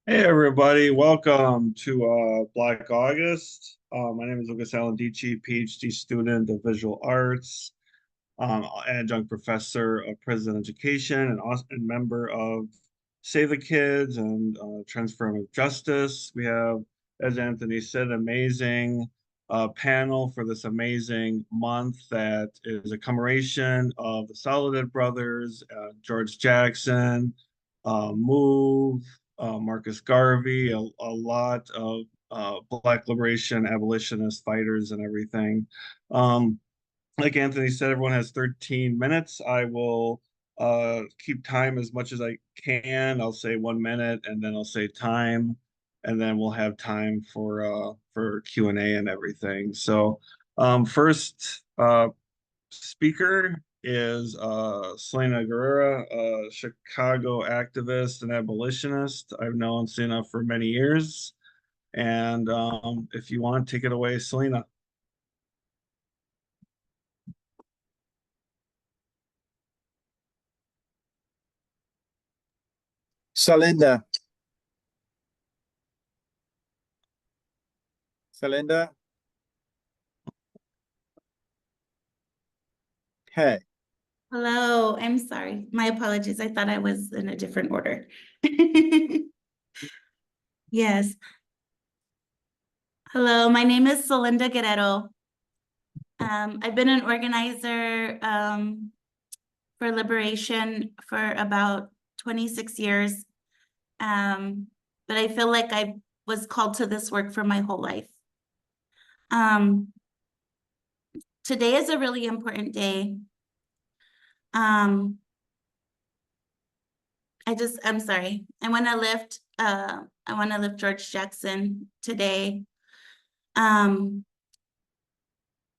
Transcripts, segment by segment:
Hey everybody, welcome to Black August. My name is Lucas Alandici, PhD student of visual arts, adjunct professor of prison education, and member of Save the Kids and Transformative Justice. We have, as Anthony said, an amazing panel for this amazing month that is a commemoration of the Soledad Brothers, George Jackson, Move, Marcus Garvey, a lot of Black liberation, abolitionist fighters, and everything. Um, like Anthony said, everyone has 13 minutes. I will keep time as much as I can. I'll say 1 minute, and then I'll say time, and then we'll have time for Q&A and everything. So, first speaker is Selena Guerrera, a Chicago activist and abolitionist. I've known Selena for many years. And if you want, take it away, Selena. Salinda. Salinda. Hey. Hello, I'm sorry. My apologies. I thought I was in a different order. Yes. Hello, my name is Selinda Guerrero. I've been an organizer for liberation for about 26 years. But I feel like I was called to this work for my whole life. Today is a really important day. I'm sorry. I want to lift George Jackson today.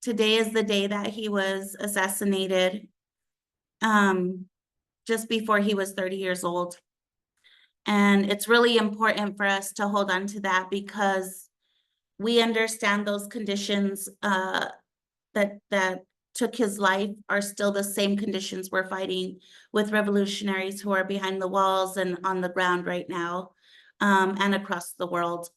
Today is the day that he was assassinated, just before he was 30 years old. And it's really important for us to hold on to that because we understand those conditions that took his life are still the same conditions we're fighting with revolutionaries who are behind the walls and on the ground right now, and across the world.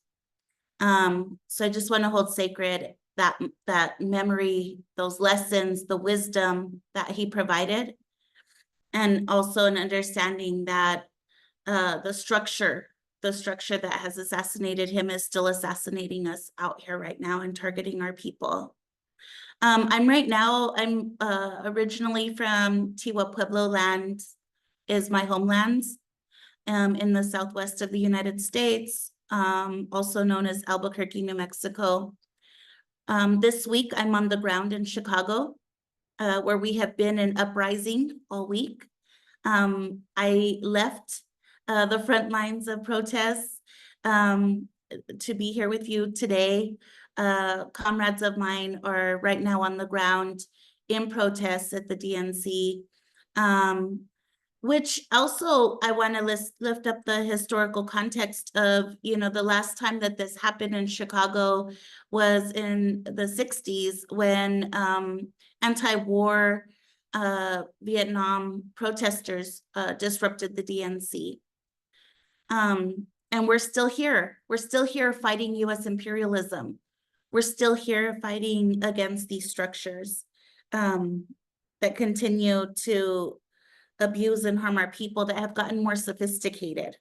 So I just want to hold sacred that memory, those lessons, the wisdom that he provided, and also an understanding that the structure that has assassinated him is still assassinating us out here right now and targeting our people. I'm originally from Tiwa Pueblo land, is my homeland, in the southwest of the United States, also known as Albuquerque, New Mexico. This week, I'm on the ground in Chicago, where we have been in uprising all week. I left the front lines of protests to be here with you today. Comrades of mine are right now on the ground in protests at the DNC, which also I want to lift up the historical context of, the last time that this happened in Chicago was in the 60s when anti-war Vietnam protesters disrupted the DNC. And we're still here. We're still here fighting US imperialism. We're still here fighting against these structures that continue to abuse and harm our people, that have gotten more sophisticated.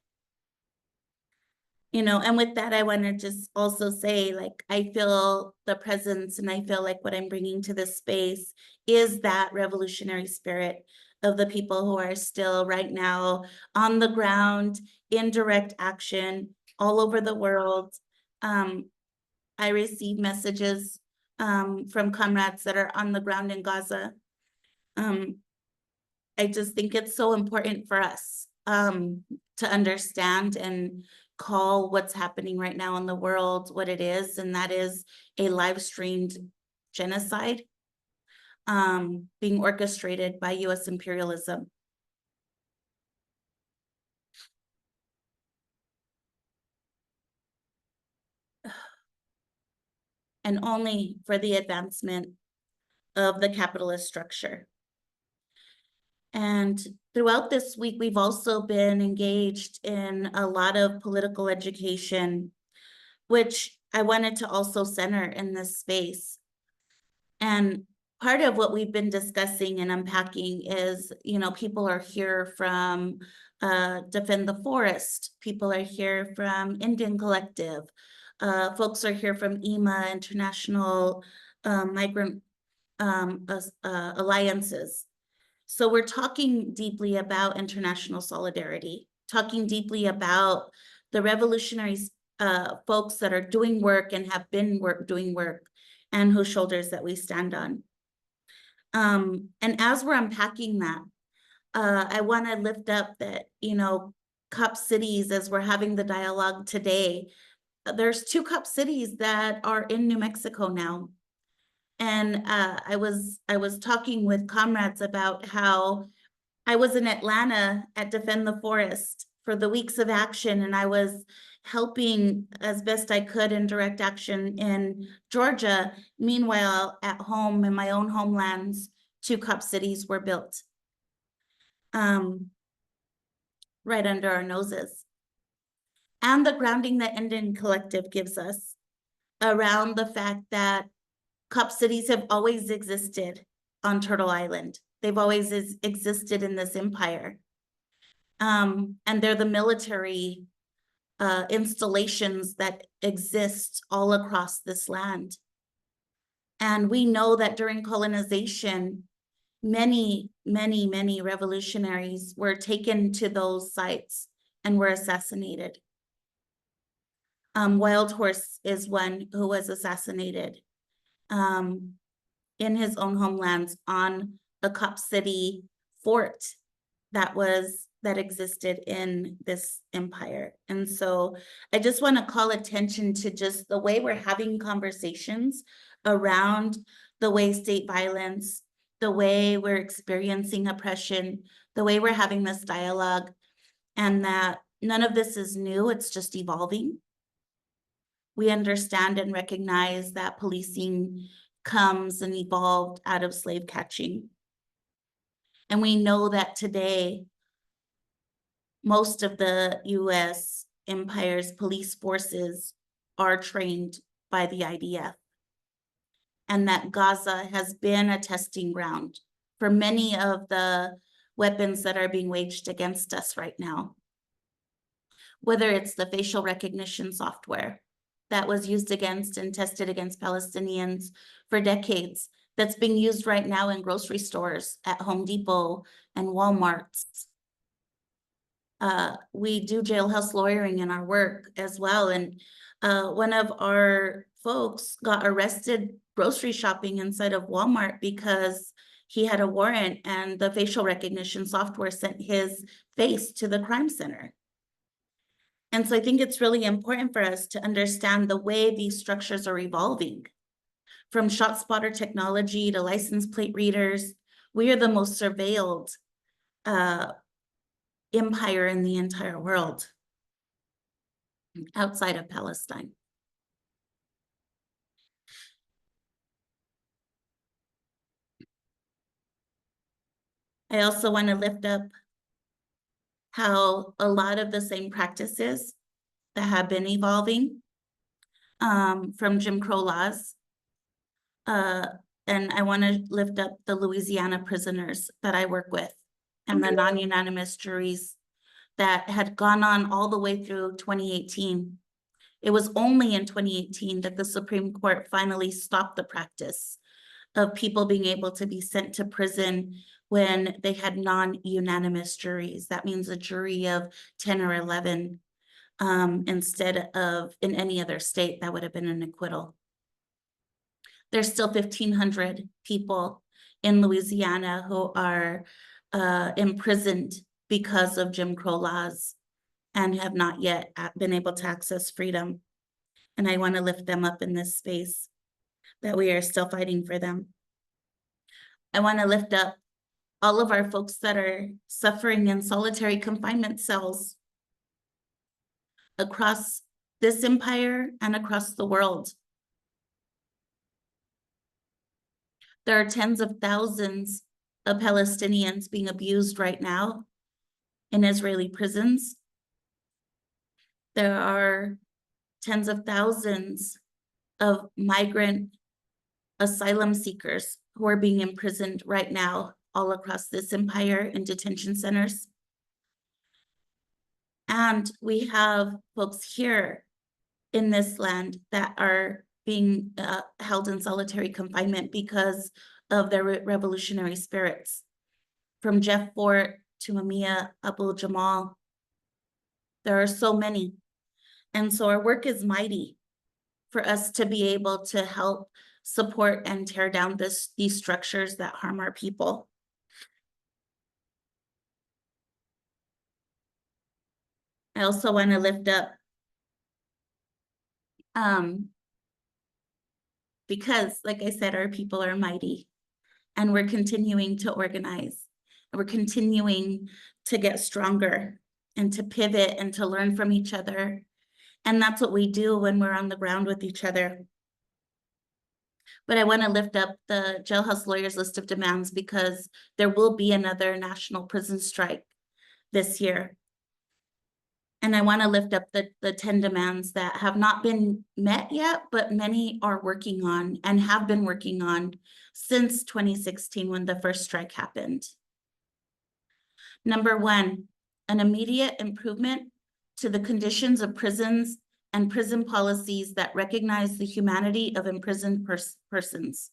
And with that, I want to just also say, like, I feel the presence and I feel like what I'm bringing to this space is that revolutionary spirit of the people who are still right now on the ground in direct action all over the world. I receive messages from comrades that are on the ground in Gaza. I just think it's so important for us to understand and call what's happening right now in the world what it is, and that is a live streamed genocide being orchestrated by US imperialism. And only for the advancement of the capitalist structure. And throughout this week, we've also been engaged in a lot of political education, which I wanted to also center in this space. And part of what we've been discussing and unpacking is, people are here from Defend the Forest. People are here from Indian Collective. Folks are here from IMA, International Migrant Alliances. So we're talking deeply about international solidarity, talking deeply about the revolutionary folks that are doing work and have been doing work, and whose shoulders that we stand on. And as we're unpacking that, I want to lift up that, COP cities, as we're having the dialogue today, there's 2 COP cities that are in New Mexico now. And I was talking with comrades about how I was in Atlanta at Defend the Forest for the Weeks of Action, and I was helping as best I could in direct action in Georgia. Meanwhile, at home in my own homelands, 2 COP cities were built right under our noses. And the grounding that Indian Collective gives us around the fact that COP cities have always existed on Turtle Island. They've always existed in this empire. And they're the military installations that exist all across this land. And we know that during colonization, many, many, many revolutionaries were taken to those sites and were assassinated. Wild Horse is one who was assassinated in his own homelands on a COP city fort that existed in this empire. And so I just want to call attention to just the way we're having conversations around the way state violence, the way we're experiencing oppression, the way we're having this dialogue, and that none of this is new, it's just evolving. We understand and recognize that policing comes and evolved out of slave catching. And we know that today, most of the US empire's police forces are trained by the IDF. And that Gaza has been a testing ground for many of the weapons that are being waged against us right now. Whether it's the facial recognition software that was used against and tested against Palestinians for decades, that's being used right now in grocery stores at Home Depot and Walmart's. We do jailhouse lawyering in our work as well. And one of our folks got arrested grocery shopping inside of Walmart because he had a warrant and the facial recognition software sent his face to the crime center. And so I think it's really important for us to understand the way these structures are evolving. From ShotSpotter technology to license plate readers, we are the most surveilled empire in the entire world outside of Palestine. I also want to lift up how a lot of the same practices that have been evolving from Jim Crow laws. And I want to lift up the Louisiana prisoners that I work with and the non-unanimous juries that had gone on all the way through 2018. It was only in 2018 that the Supreme Court finally stopped the practice of people being able to be sent to prison when they had non-unanimous juries. That means a jury of 10 or 11 instead of in any other state that would have been an acquittal. There's still 1,500 people in Louisiana who are imprisoned because of Jim Crow laws and have not yet been able to access freedom. And I want to lift them up in this space, that we are still fighting for them. I want to lift up all of our folks that are suffering in solitary confinement cells across this empire and across the world. There are tens of thousands of Palestinians being abused right now in Israeli prisons. There are tens of thousands of migrant asylum seekers who are being imprisoned right now all across this empire in detention centers. And we have folks here in this land that are being held in solitary confinement because of their revolutionary spirits. From Jeff Fort to Mumia Abu-Jamal, there are so many. And so our work is mighty for us to be able to help support and tear down these structures that harm our people. I also want to lift up, because like I said, our people are mighty and we're continuing to organize. And we're continuing to get stronger and to pivot and to learn from each other. And that's what we do when we're on the ground with each other. But I want to lift up the Jailhouse Lawyers list of demands because there will be another national prison strike this year. And I want to lift up the 10 demands that have not been met yet, but many are working on and have been working on since 2016 when the first strike happened. Number one, an immediate improvement to the conditions of prisons and prison policies that recognize the humanity of imprisoned persons.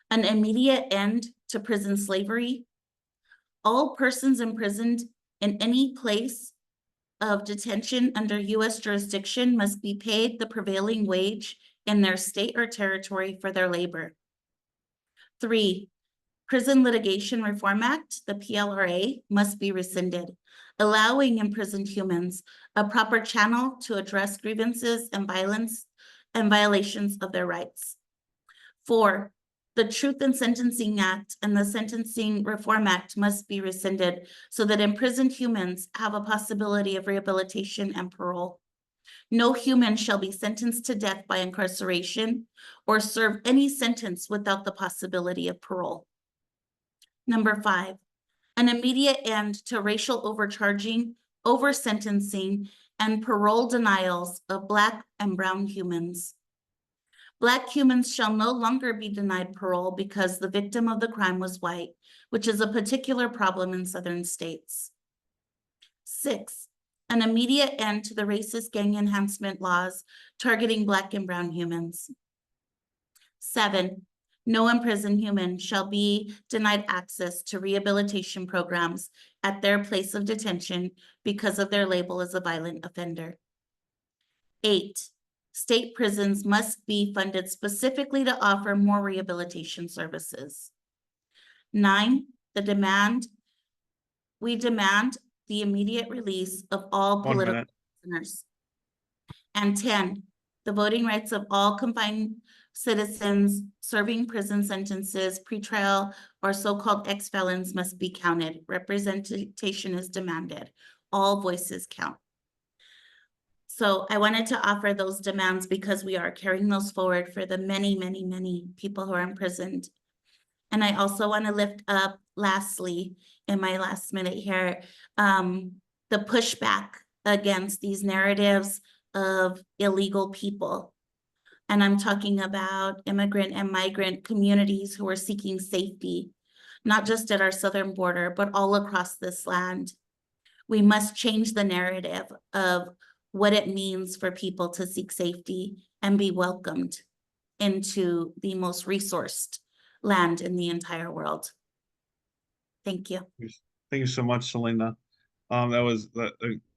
An immediate end to prison slavery. All persons imprisoned in any place of detention under U.S. jurisdiction must be paid the prevailing wage in their state or territory for their labor. 3, Prison Litigation Reform Act, the PLRA, must be rescinded, allowing imprisoned humans a proper channel to address grievances and violence and violations of their rights. 4, the Truth in Sentencing Act and the Sentencing Reform Act must be rescinded so that imprisoned humans have a possibility of rehabilitation and parole. No human shall be sentenced to death by incarceration or serve any sentence without the possibility of parole. Number 5, an immediate end to racial overcharging, over-sentencing, and parole denials of Black and brown humans. Black humans shall no longer be denied parole because the victim of the crime was white, which is a particular problem in southern states. 6, an immediate end to the racist gang enhancement laws targeting Black and brown humans. 7, no imprisoned human shall be denied access to rehabilitation programs at their place of detention because of their label as a violent offender. 8, state prisons must be funded specifically to offer more rehabilitation services. 9, we demand the immediate release of all 1 political minute. prisoners. And 10, the voting rights of all confined citizens serving prison sentences, pretrial, or so-called ex-felons must be counted. Representation is demanded. All voices count. So I wanted to offer those demands because we are carrying those forward for the many, many, many people who are imprisoned. And I also want to lift up, lastly, in my last minute here, the pushback against these narratives of illegal people. And I'm talking about immigrant and migrant communities who are seeking safety, not just at our southern border, but all across this land. We must change the narrative of what it means for people to seek safety and be welcomed into the most resourced land in the entire world. Thank you. Thank you so much, Selena. That was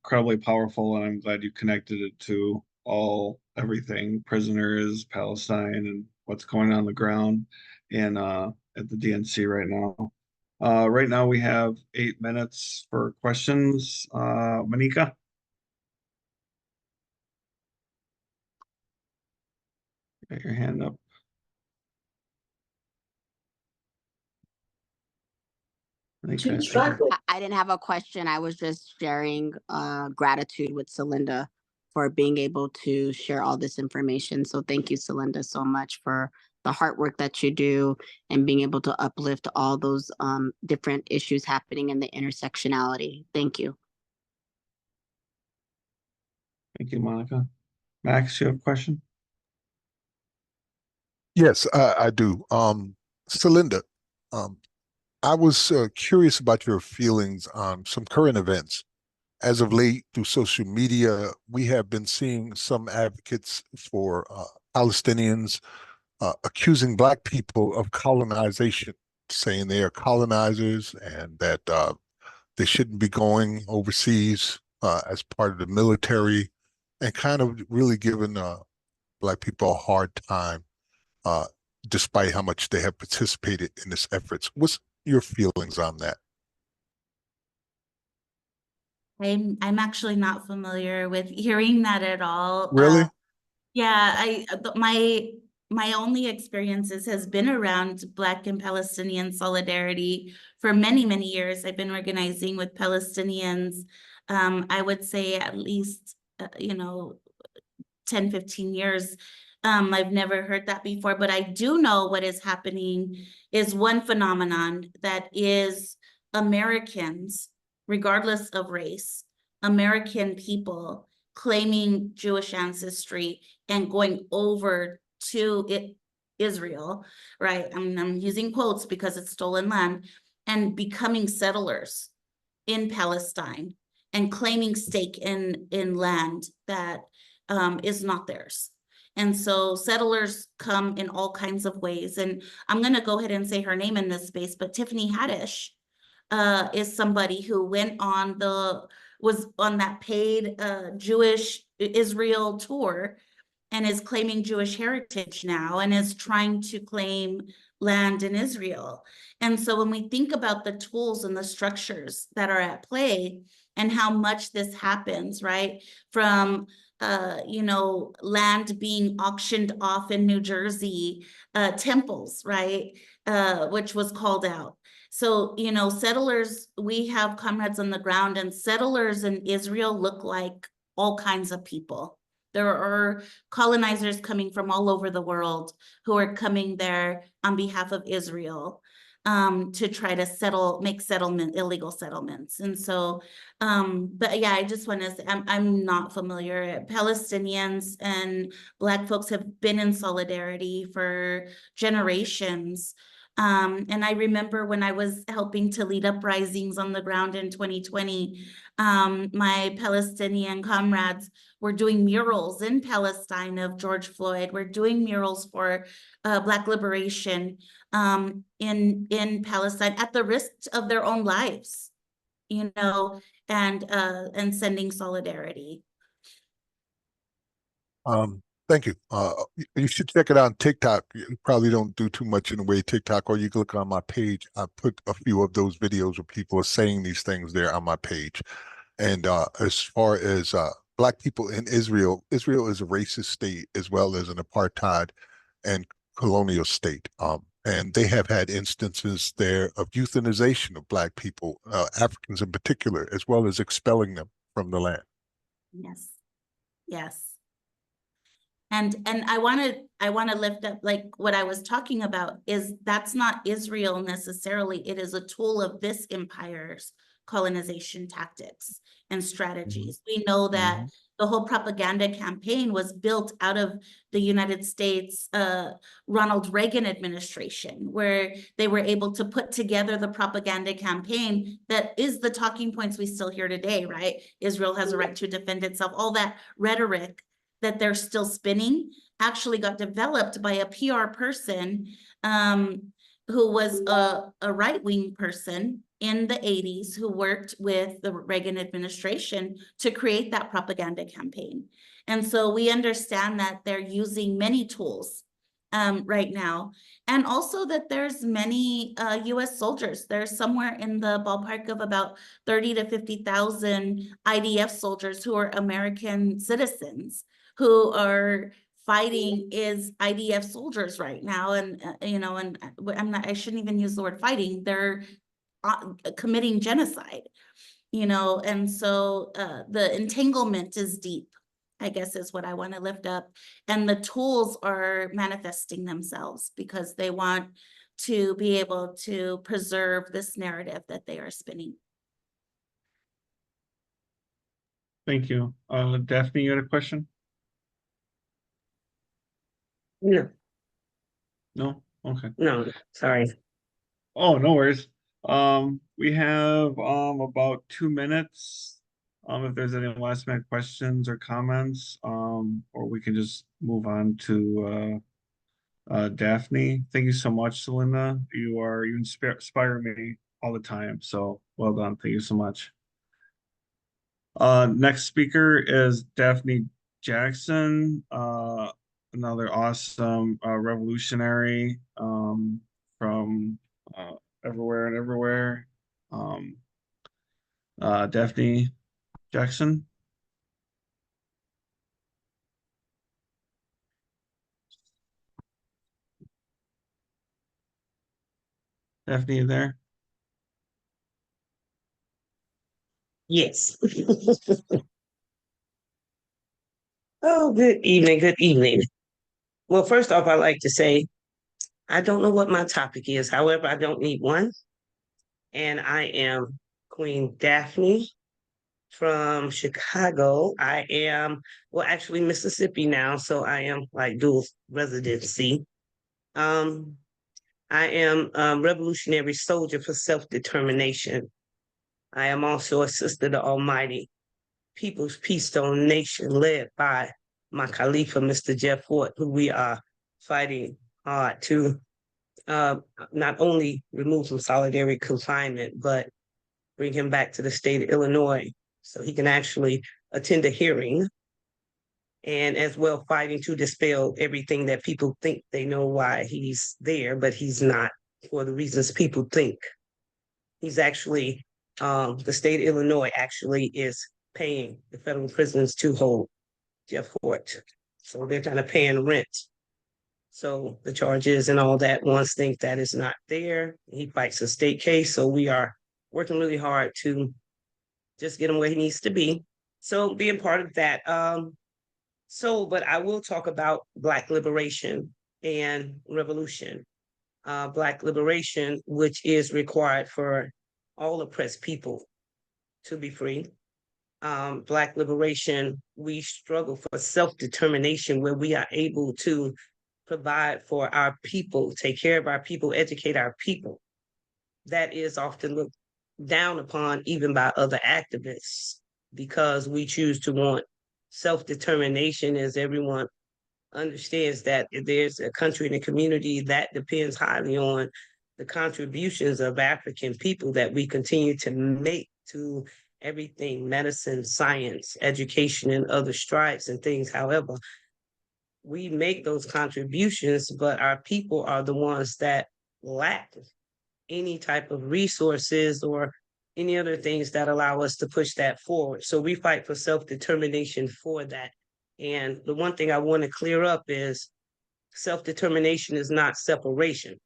incredibly powerful, and I'm glad you connected it to everything prisoners, Palestine, and what's going on the ground and at the DNC right now. Right now we have 8 minutes for questions. Monica? Got your hand up. I didn't have a question. I was just sharing gratitude with Celinda for being able to share all this information. So thank you, Celinda, so much for the hard work that you do and being able to uplift all those different issues happening in the intersectionality. Thank you. Thank you, Monica. Max, you have a question? Yes, I do. Celinda, I was curious about your feelings on some current events. As of late, through social media, we have been seeing some advocates for Palestinians accusing Black people of colonization, saying they are colonizers and that they shouldn't be going overseas as part of the military, and kind of really giving Black people a hard time, despite how much they have participated in this efforts. What's your feelings on that? I'm actually not familiar with hearing that at all. Really? Yeah, my only experiences has been around Black and Palestinian solidarity for many, many years. I've been organizing with Palestinians. I would say at least, 10, 15 years. I've never heard that before, but I do know what is happening is one phenomenon that is Americans, regardless of race, American people claiming Jewish ancestry and going over to Israel, right? I'm using quotes because it's stolen land, and becoming settlers in Palestine and claiming stake in land that is not theirs. And so settlers come in all kinds of ways. And I'm going to go ahead and say her name in this space, but Tiffany Haddish is somebody who was on that paid Jewish Israel tour and is claiming Jewish heritage now and is trying to claim land in Israel. And so when we think about the tools and the structures that are at play and how much this happens, right, from land being auctioned off in New Jersey, temples, right, which was called out. So, settlers, we have comrades on the ground, and settlers in Israel look like all kinds of people. There are colonizers coming from all over the world who are coming there on behalf of Israel to try to make illegal settlements. And so, but yeah, I just want to say, I'm not familiar. Palestinians and Black folks have been in solidarity for generations. And I remember when I was helping to lead uprisings on the ground in 2020, my Palestinian comrades were doing murals in Palestine of George Floyd. We're doing murals for Black liberation in Palestine at the risk of their own lives, and sending solidarity. Thank you. You should check it out on TikTok. You probably don't do too much in the way of TikTok, or you can look on my page. I put a few of those videos where people are saying these things there on my page. And as far as Black people in Israel, Israel is a racist state as well as an apartheid and colonial state. And they have had instances there of euthanization of Black people, Africans in particular, as well as expelling them from the land. Yes. Yes. And I want to lift up, like, what I was talking about is that's not Israel necessarily. It is a tool of this empire's colonization tactics and strategies. We know that the whole propaganda campaign was built out of the United States, Ronald Reagan administration, where they were able to put together the propaganda campaign that is the talking points we still hear today, right? Israel has a right to defend itself. All that rhetoric that they're still spinning actually got developed by a PR person who was a right-wing person in the 80s who worked with the Reagan administration to create that propaganda campaign. And so we understand that they're using many tools right now, and also that there's many US soldiers. There's somewhere in the ballpark of about 30 to 50,000 IDF soldiers who are American citizens who are fighting as IDF soldiers right now. And, I shouldn't even use the word fighting. They're committing genocide, and so the entanglement is deep. I guess is what I want to lift up. And the tools are manifesting themselves because they want to be able to preserve this narrative that they are spinning. Thank you. Daphne, you had a question? No, No? Okay. no, sorry. Oh, no worries. We have about 2 minutes. If there's any last minute questions or comments, or we can just move on to Daphne. Thank you so much, Celinda. You inspire me all the time. So well done. Thank you so much. Next speaker is Daphne Jackson, another awesome revolutionary from everywhere and everywhere. Daphne Jackson. Daphne, you there? Yes. Oh, good evening, good evening. Well, first off, I'd like to say, I don't know what my topic is. However, I don't need one. And I am Queen Daphne from Chicago. I am, well, actually Mississippi now, so I am like dual residency. I am a revolutionary soldier for self-determination. I am also a sister of the Almighty, People's Peace Stone Nation, led by my Khalifa, Mr. Jeff Fort, who we are fighting hard to not only remove from solitary confinement, but bring him back to the state of Illinois so he can actually attend a hearing, and as well fighting to dispel everything that people think they know why he's there, but he's not for the reasons people think. He's actually, the state of Illinois actually is paying the federal prisons to hold Jeff Fort. So they're kind of paying rent. So the charges and all that, once think that is not there. He fights a state case. So we are working really hard to just get him where he needs to be. So being part of that. But I will talk about Black liberation and revolution. Black liberation, which is required for all oppressed people to be free. Black liberation, we struggle for self-determination where we are able to provide for our people, take care of our people, educate our people. That is often looked down upon even by other activists because we choose to want self-determination, as everyone understands that if there's a country and a community that depends highly on the contributions of African people that we continue to make to everything, medicine, science, education, and other strides and things. However, we make those contributions, but our people are the ones that lack any type of resources or any other things that allow us to push that forward. So we fight for self-determination for that. And the one thing I want to clear up is self-determination is not separation.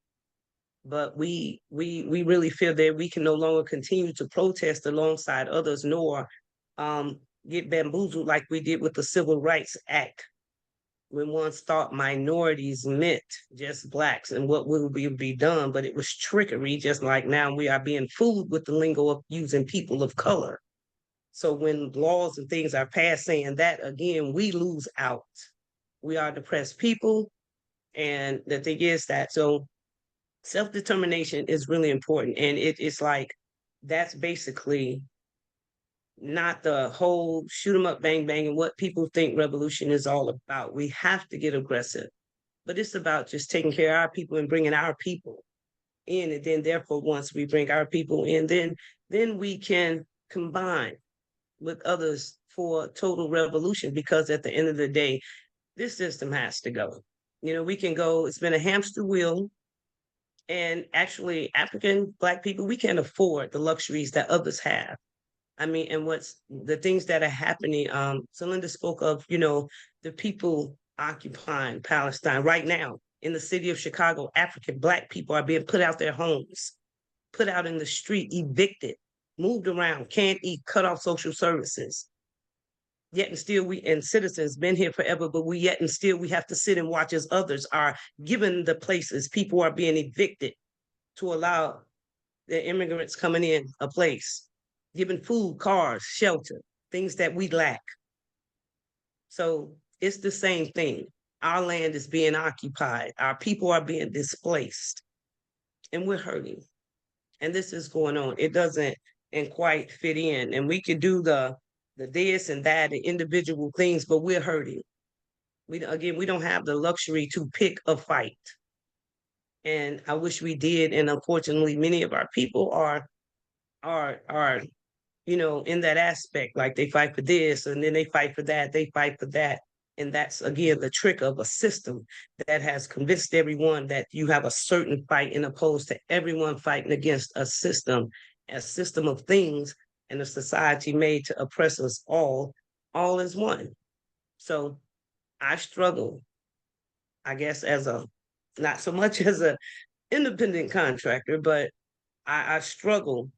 But we really feel that we can no longer continue to protest alongside others, nor get bamboozled like we did with the Civil Rights Act, when once thought minorities meant just Blacks and what will be done, but it was trickery, just like now we are being fooled with the lingo of using people of color. So when laws and things are passed saying that, again, we lose out. We are depressed people, and the thing is that, so self-determination is really important, and it's like, that's basically not the whole shoot 'em up, bang, bang, and what people think revolution is all about. We have to get aggressive, but it's about just taking care of our people and bringing our people in. And then therefore, once we bring our people in, then we can combine with others for total revolution, because at the end of the day, this system has to go. You know, we can go, it's been a hamster wheel. And actually, African Black people, we can't afford the luxuries that others have. I mean, and what's the things that are happening, Celinda spoke of, you know, the people occupying Palestine right now in the city of Chicago. African Black people are being put out their homes, put out in the street, evicted, moved around, can't eat, cut off social services. Yet and still we and citizens been here forever, but we yet and still we have to sit and watch as others are given the places. People are being evicted to allow the immigrants coming in a place, given food, cars, shelter, things that we lack. So it's the same thing. Our land is being occupied. Our people are being displaced, and we're hurting. And this is going on. It doesn't and quite fit in. And we could do the this and that, the individual things, but we're hurting. We don't have the luxury to pick a fight. And I wish we did. And unfortunately, many of our people are in that aspect, like they fight for this and then they fight for that, they fight for that. And that's again the trick of a system that has convinced everyone that you have a certain fight, in opposed to everyone fighting against a system of things and a society made to oppress us all as one. So I struggle, I guess, not so much as a independent contractor, but I struggle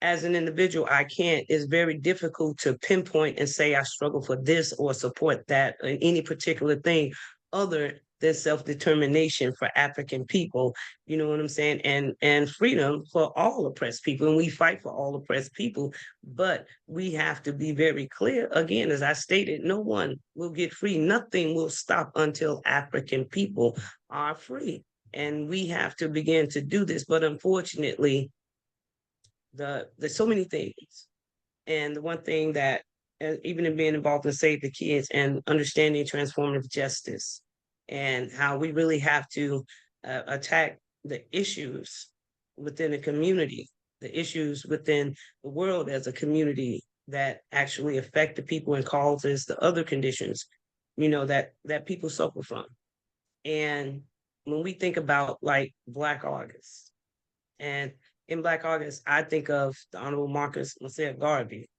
as an individual. It's very difficult to pinpoint and say I struggle for this or support that or any particular thing other than self-determination for African people, you know what I'm saying? And freedom for all oppressed people. And we fight for all oppressed people, but we have to be very clear. Again, as I stated, no one will get free. Nothing will stop until African people are free. And we have to begin to do this. But unfortunately, there's so many things. And the one thing that, even in being involved in Save the Kids and understanding transformative justice and how we really have to attack the issues within a community, the issues within the world as a community that actually affect the people and causes the other conditions, that people suffer from. And when we think about like Black August, and in Black August, I think of the Honorable Marcus Mosiah Garvey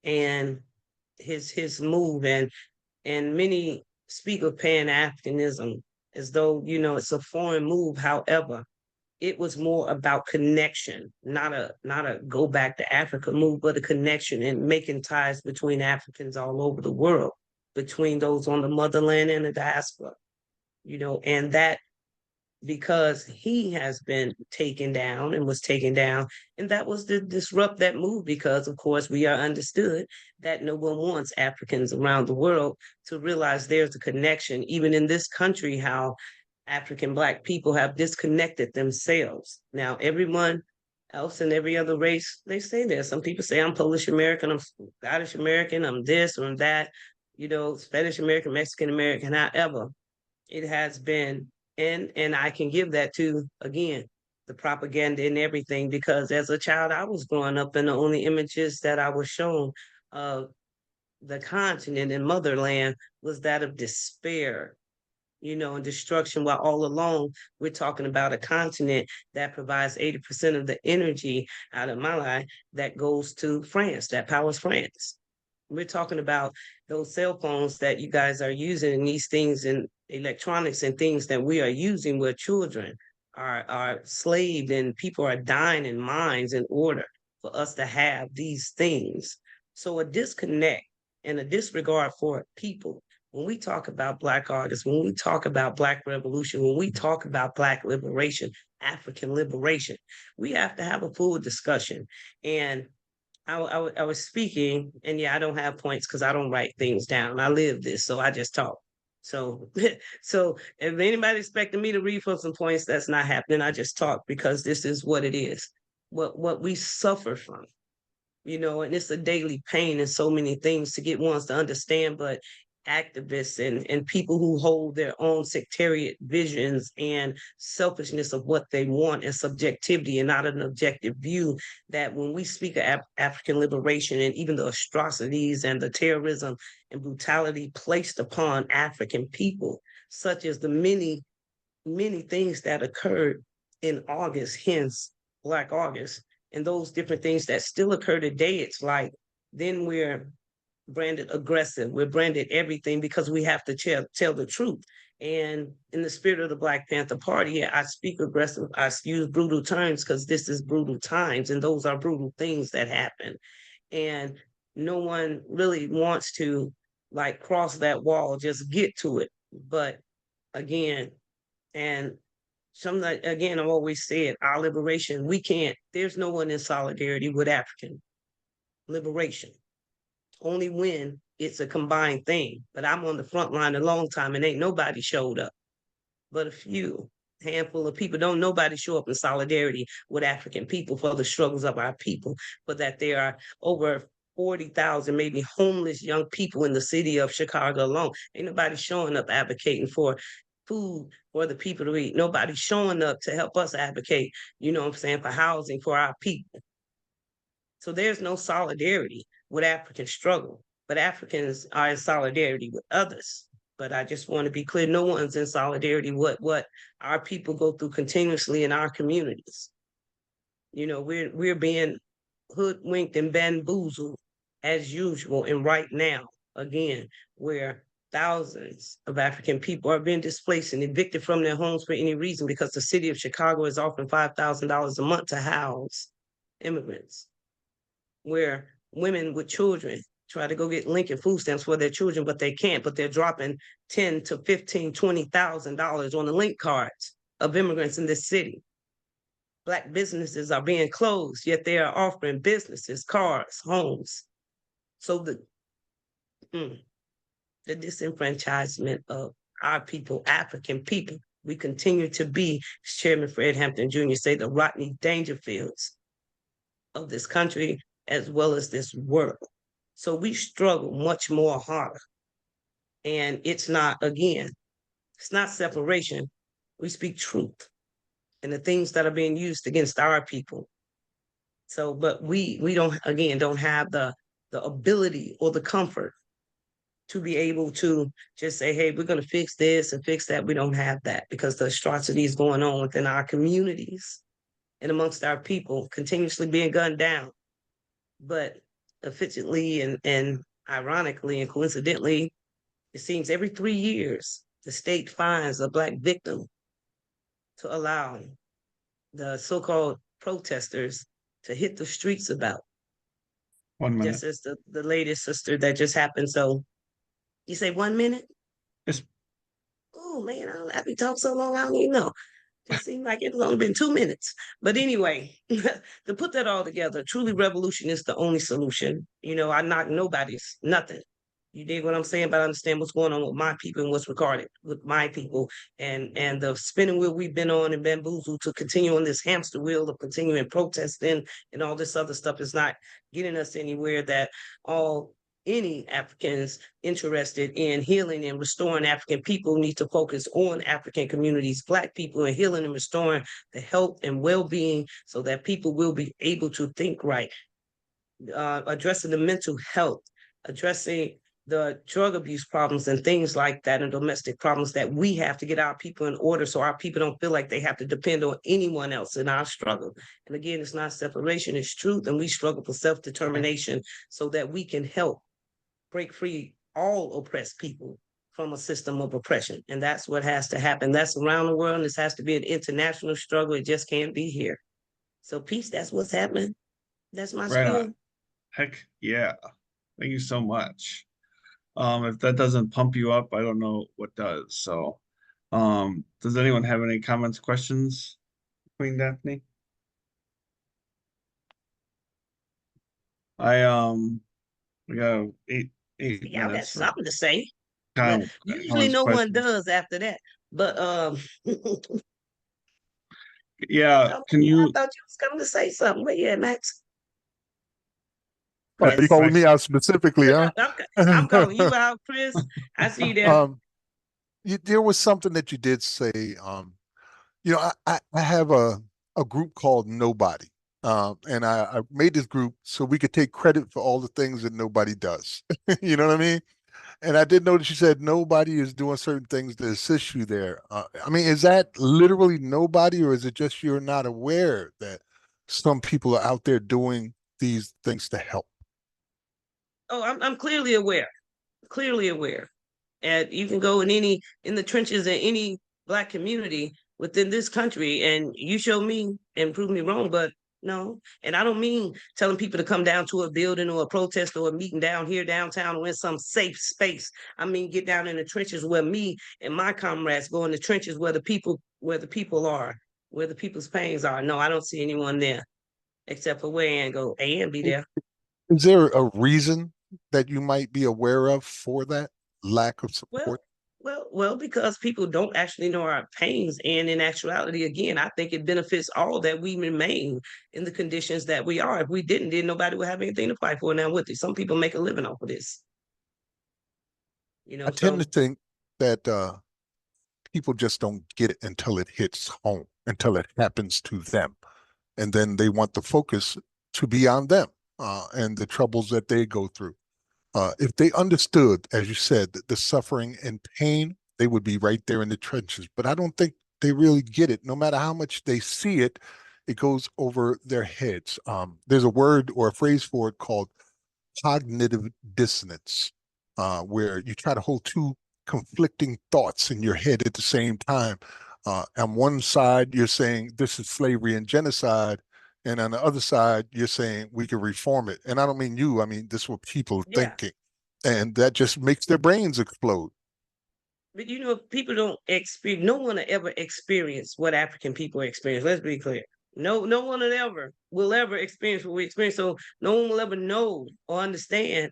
and his move, and many speak of Pan-Africanism as though, it's a foreign move. However, it was more about connection, not a go back to Africa move, but a connection and making ties between Africans all over the world, between those on the motherland and the diaspora, and that because he has been taken down and was taken down. And that was to disrupt that move, because of course we are understood that no one wants Africans around the world to realize there's a connection, even in this country, how African Black people have disconnected themselves. Now, everyone else in every other race, they say that. Some people say I'm Polish American, I'm Scottish American, I'm this or I'm that, Spanish American, Mexican American. However, it has been, and I can give that to, again, the propaganda and everything, because as a child, I was growing up and the only images that I was shown of the continent and motherland was that of despair, and destruction, while all along we're talking about a continent that provides 80% of the energy out of my life that goes to France, that powers France. We're talking about those cell phones that you guys are using and these things and electronics and things that we are using, where children are slaved and people are dying in mines in order for us to have these things. So a disconnect and a disregard for people. When we talk about Black August, when we talk about Black Revolution, when we talk about Black liberation, African liberation, we have to have a full discussion. And I was speaking, and yeah, I don't have points because I don't write things down. I live this, so I just talk. So, so if anybody expecting me to read for some points, that's not happening. I just talk because this is what it is, what we suffer from, and it's a daily pain and so many things to get ones to understand, but activists and people who hold their own sectarian visions and selfishness of what they want and subjectivity and not an objective view, that when we speak of African liberation and even the atrocities and the terrorism and brutality placed upon African people, such as the many, many things that occurred in August, hence Black August, and those different things that still occur today, it's like, then we're branded aggressive. We're branded everything because we have to tell the truth. And in the spirit of the Black Panther Party, I speak aggressive. I use brutal terms because this is brutal times, and those are brutal things that happen. And no one really wants to like cross that wall, just get to it. But again, and again, I've always said our liberation, there's no one in solidarity with African liberation. Only when it's a combined thing. But I'm on the front line a long time and ain't nobody showed up. But handful of people, don't nobody show up in solidarity with African people for the struggles of our people, but that there are over 40,000 maybe homeless young people in the city of Chicago alone. Ain't nobody showing up advocating for food for the people to eat. Nobody showing up to help us advocate, you know what I'm saying, for housing for our people. So there's no solidarity with African struggle, but Africans are in solidarity with others. But I just want to be clear, no one's in solidarity with what our people go through continuously in our communities. You know, we're being hoodwinked and bamboozled as usual. And right now, again, where thousands of African people are being displaced and evicted from their homes for any reason because the city of Chicago is offering $5,000 a month to house immigrants, where women with children try to go get Lincoln food stamps for their children, but they can't, but they're dropping $10,000 to $15,000, $20,000 on the link cards of immigrants in this city. Black businesses are being closed, yet they are offering businesses, cars, homes. So the disenfranchisement of our people, African people, we continue to be, as Chairman Fred Hampton Jr. say, the Rodney Dangerfields of this country as well as this world. So we struggle much more harder. And it's not, again, it's not separation. We speak truth and the things that are being used against our people. So, but we don't have the ability or the comfort to be able to just say, hey, we're going to fix this and fix that. We don't have that because the atrocities going on within our communities and amongst our people continuously being gunned down. But efficiently and ironically and coincidentally, it seems every 3 years, the state finds a Black victim to allow the so-called protesters to hit the streets about. 1 minute. Just as the latest sister that just happened. So you say 1 minute? Yes. Oh man, I've been talking so long, I don't even know. It seemed like it's only been 2 minutes. But anyway, to put that all together, truly revolution is the only solution. You know, I knock nobody's nothing. You dig what I'm saying? But I understand what's going on with my people and what's regarded with my people and the spinning wheel we've been on and bamboozled to continue on this hamster wheel of continuing protesting and all this other stuff is not getting us anywhere. That any Africans interested in healing and restoring African people need to focus on African communities, Black people, and healing and restoring the health and well-being so that people will be able to think right, addressing the mental health, addressing the drug abuse problems and things like that and domestic problems that we have to get our people in order so our people don't feel like they have to depend on anyone else in our struggle. And again, it's not separation, it's truth. And we struggle for self-determination so that we can help break free all oppressed people from a system of oppression. And that's what has to happen. That's around the world. And this has to be an international struggle. It just can't be here. So peace, that's what's happening. That's my Right spiel. on. Heck yeah. Thank you so much. If that doesn't pump you up, I don't know what does. So, does anyone have any comments, questions, Queen Daphne? We got eight Y'all got minutes. something to say. Kyle, Usually no one does after that. But yeah, can you? I thought you was coming to say something. But yeah, Max. You calling me out specifically, huh? I'm calling you out, Chris. I see that. There was something that you did say. You know, I have a group called Nobody. And I made this group so we could take credit for all the things that nobody does. You know what I mean? And I did notice you said nobody is doing certain things to assist you there. I mean, is that literally nobody, or is it just you're not aware that some people are out there doing these things to help? Oh, I'm clearly aware. Clearly aware. And you can go in the trenches in any Black community within this country, and you show me and prove me wrong, but No, and I don't mean telling people to come down to a building or a protest or a meeting down here downtown or in some safe space. I mean, get down in the trenches where me and my comrades go in the trenches where the people are, where the people's pains are. No, I don't see anyone there except for where Ann go. Ann be there. Is there a reason that you might be aware of for that lack of Well, support? well, because people don't actually know our pains, and in actuality, again, I think it benefits all that we remain in the conditions that we are. If we didn't, then nobody would have anything to fight for now, would they? Some people make a living off of this. I tend to So think that people just don't get it until it hits home, until it happens to them. And then they want the focus to be on them and the troubles that they go through. If they understood, as you said, the suffering and pain, they would be right there in the trenches. But I don't think they really get it. No matter how much they see it, it goes over their heads. There's a word or a phrase for it called cognitive dissonance, where you try to hold two conflicting thoughts in your head at the same time. On one side, you're saying this is slavery and genocide. And on the other side, you're saying we can reform it. And I don't mean you, I mean, this is what people are yeah, thinking. And that just makes their brains explode. but people don't experience. No one will ever experience what African people experience. Let's be clear. No one will ever experience what we experience. So no one will ever know or understand.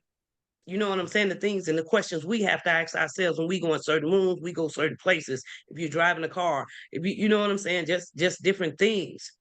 You know what I'm saying? The things and the questions we have to ask ourselves when we go in certain rooms, we go certain places. If you're driving a car, if you know what I'm saying, just different things,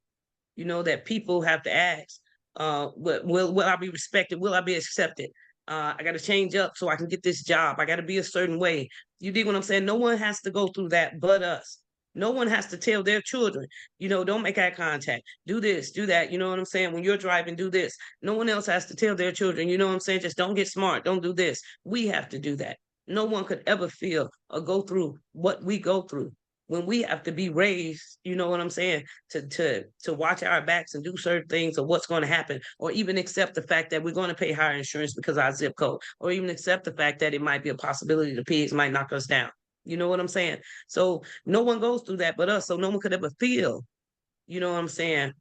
that people have to ask. Will I be respected? Will I be accepted? I got to change up so I can get this job. I got to be a certain way. You dig what I'm saying? No one has to go through that but us. No one has to tell their children, don't make eye contact. Do this, do that. You know what I'm saying? When you're driving, do this. No one else has to tell their children, you know what I'm saying? Just don't get smart. Don't do this. We have to do that. No one could ever feel or go through what we go through when we have to be raised, you know what I'm saying, to watch our backs and do certain things or what's going to happen, or even accept the fact that we're going to pay higher insurance because of our zip code, or even accept the fact that it might be a possibility the pigs might knock us down. You know what I'm saying? So no one goes through that but us. So no one could ever feel, you know what I'm saying,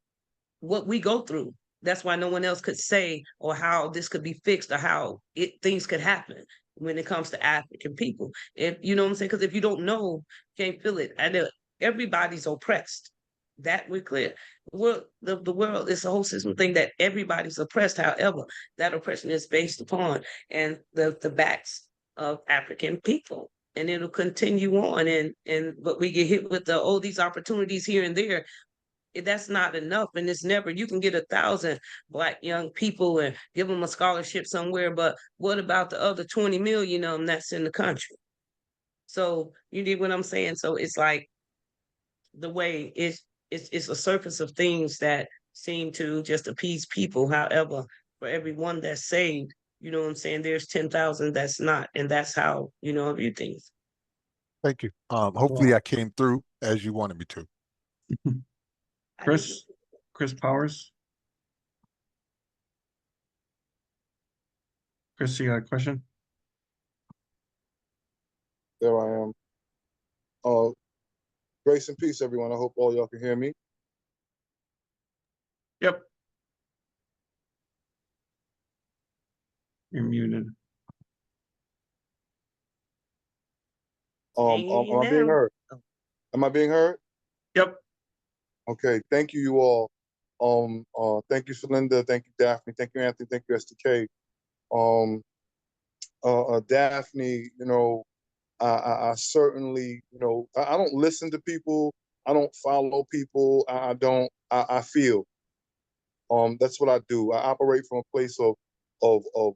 what we go through. That's why no one else could say or how this could be fixed or how things could happen when it comes to African people. If you know what I'm saying, because if you don't know, you can't feel it. I know everybody's oppressed. That we're clear. The world is a whole system thing that everybody's oppressed. However, that oppression is based upon and the backs of African people. And it'll continue on, but we get hit with these opportunities here and there. That's not enough, and it's never. You can get 1,000 Black young people and give them a scholarship somewhere, but what about the other 20 million of them that's in the country? So you get what I'm saying? So it's like the way it's a surface of things that seem to just appease people. However, for every one that's saved, you know what I'm saying, there's 10,000 that's not, and that's how I view things. Thank you. Hopefully I came through as you wanted me to. Chris Powers. Chris, you got a question? There I am. Grace and peace, everyone. I hope all y'all can hear me. Yep. You're muted. Am I being heard? Am I being heard? Yep. Okay. Thank you all. Thank you, Shalinda. Thank you, Daphne. Thank you, Anthony. Thank you, STK. Daphne, I certainly, I don't listen to people. I don't follow people. I feel. That's what I do. I operate from a place of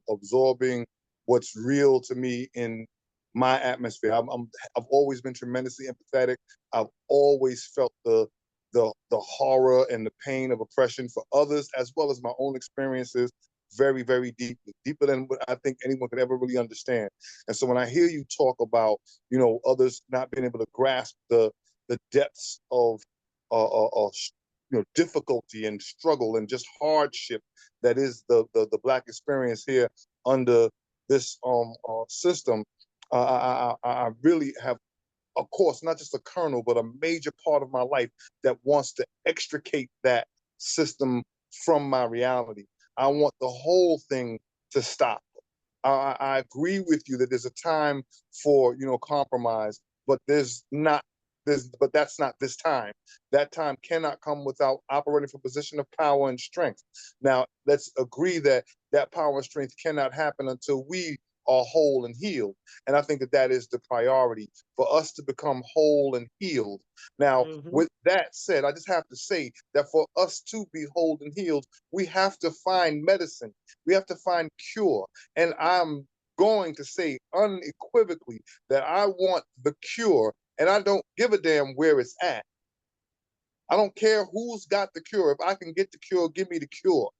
absorbing what's real to me in my atmosphere. I've always been tremendously empathetic. I've always felt the horror and the pain of oppression for others, as well as my own experiences, very, very deeply, deeper than what I think anyone could ever really understand. And so when I hear you talk about, others not being able to grasp the depths of difficulty and struggle and just hardship that is the Black experience here under this system, I really have, of course, not just a kernel, but a major part of my life that wants to extricate that system from my reality. I want the whole thing to stop. I agree with you that there's a time for, compromise, but but that's not this time. That time cannot come without operating from a position of power and strength. Now, let's agree that that power and strength cannot happen until we are whole and healed. And I think that that is the priority for us to become whole and healed. Now, with that said, I just have to say that for us to be whole and healed, we have to find medicine. We have to find cure. And I'm going to say unequivocally that I want the cure, and I don't give a damn where it's at. I don't care who's got the cure. If I can get the cure, give me the cure.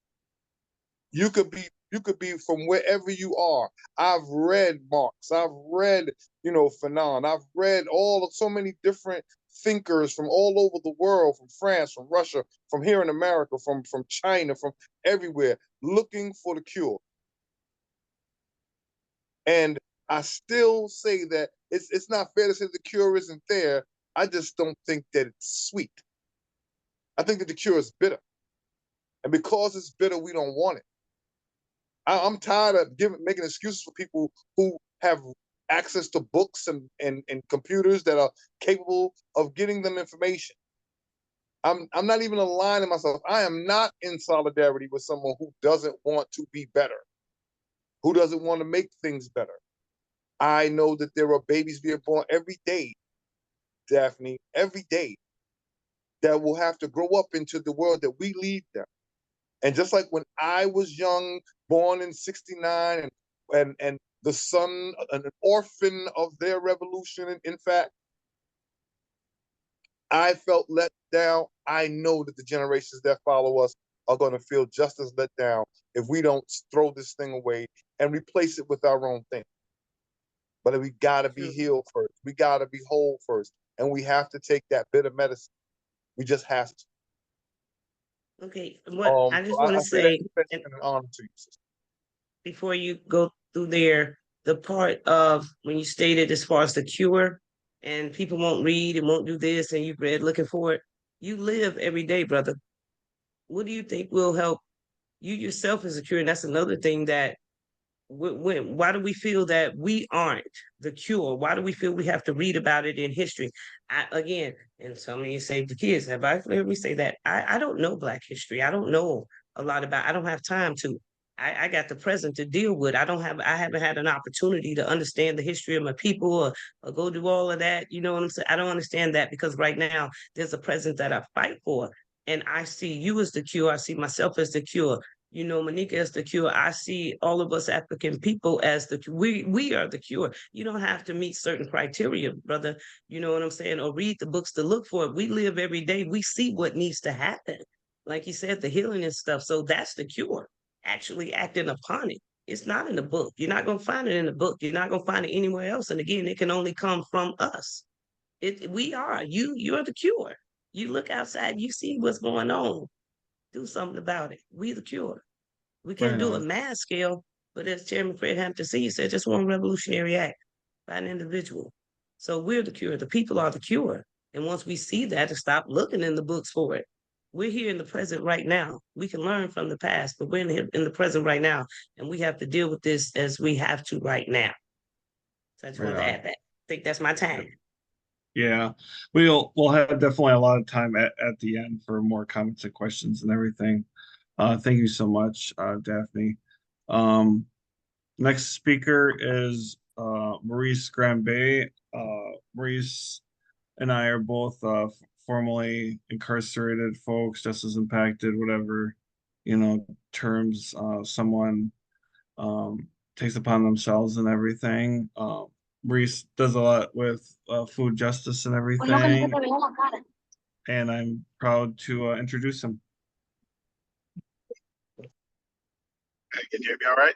You could be from wherever you are. I've read Marx. I've read, Fanon. I've read so many different thinkers from all over the world, from France, from Russia, from here in America, from China, from everywhere, looking for the cure. And I still say that it's not fair to say the cure isn't there. I just don't think that it's sweet. I think that the cure is bitter. And because it's bitter, we don't want it. I'm tired of making excuses for people who have access to books and computers that are capable of getting them information. I'm not even aligning myself. I am not in solidarity with someone who doesn't want to be better, who doesn't want to make things better. I know that there are babies being born every day, Daphne, every day, that will have to grow up into the world that we lead them. And just like when I was young, born in '69, and the son, an orphan of their revolution, in fact, I felt let down. I know that the generations that follow us are going to feel just as let down if we don't throw this thing away and replace it with our own thing. But we got to be healed first. We got to be whole first. And we have to take that bit of medicine. We just have to. Okay, what I just want to say, an honor to you, sister. Before you go through there, the part of when you stated as far as the cure and people won't read and won't do this and you've read looking for it, you live every day, brother. What do you think will help you yourself as a cure? And that's another thing that why do we feel that we aren't the cure? Why do we feel we have to read about it in history? Again, and some of you say the kids, have I heard me say that? I don't know Black history. I don't know a lot about, I don't have time to. I got the present to deal with. I haven't had an opportunity to understand the history of my people or go do all of that. You know what I'm saying? I don't understand that because right now there's a present that I fight for. And I see you as the cure. I see myself as the cure. Monica as the cure. I see all of us African people as we are the cure. You don't have to meet certain criteria, brother. You know what I'm saying? Or read the books to look for it. We live every day. We see what needs to happen. Like you said, the healing and stuff. So that's the cure. Actually acting upon it. It's not in the book. You're not going to find it in the book. You're not going to find it anywhere else. And again, it can only come from us. You're the cure. You look outside, you see what's going on. Do something about it. We the cure. We can't do a mass scale, but as Chairman Fred Hampton Sr. said, just one revolutionary act by an individual. So we're the cure. The people are the cure. And once we see that, to stop looking in the books for it. We're here in the present right now. We can learn from the past, but we're in the present right now, and we have to deal with this as we have to right now. So I just wanted to add that. I think that's my time. Yeah, we'll have definitely a lot of time at the end for more comments and questions and everything. Thank you so much, Daphne. Next speaker is Maurice Granbay. Maurice and I are both formerly incarcerated folks, just as impacted, whatever, terms someone takes upon themselves and everything. Maurice does a lot with food justice and everything, and I'm proud to introduce him. Can you hear me all right?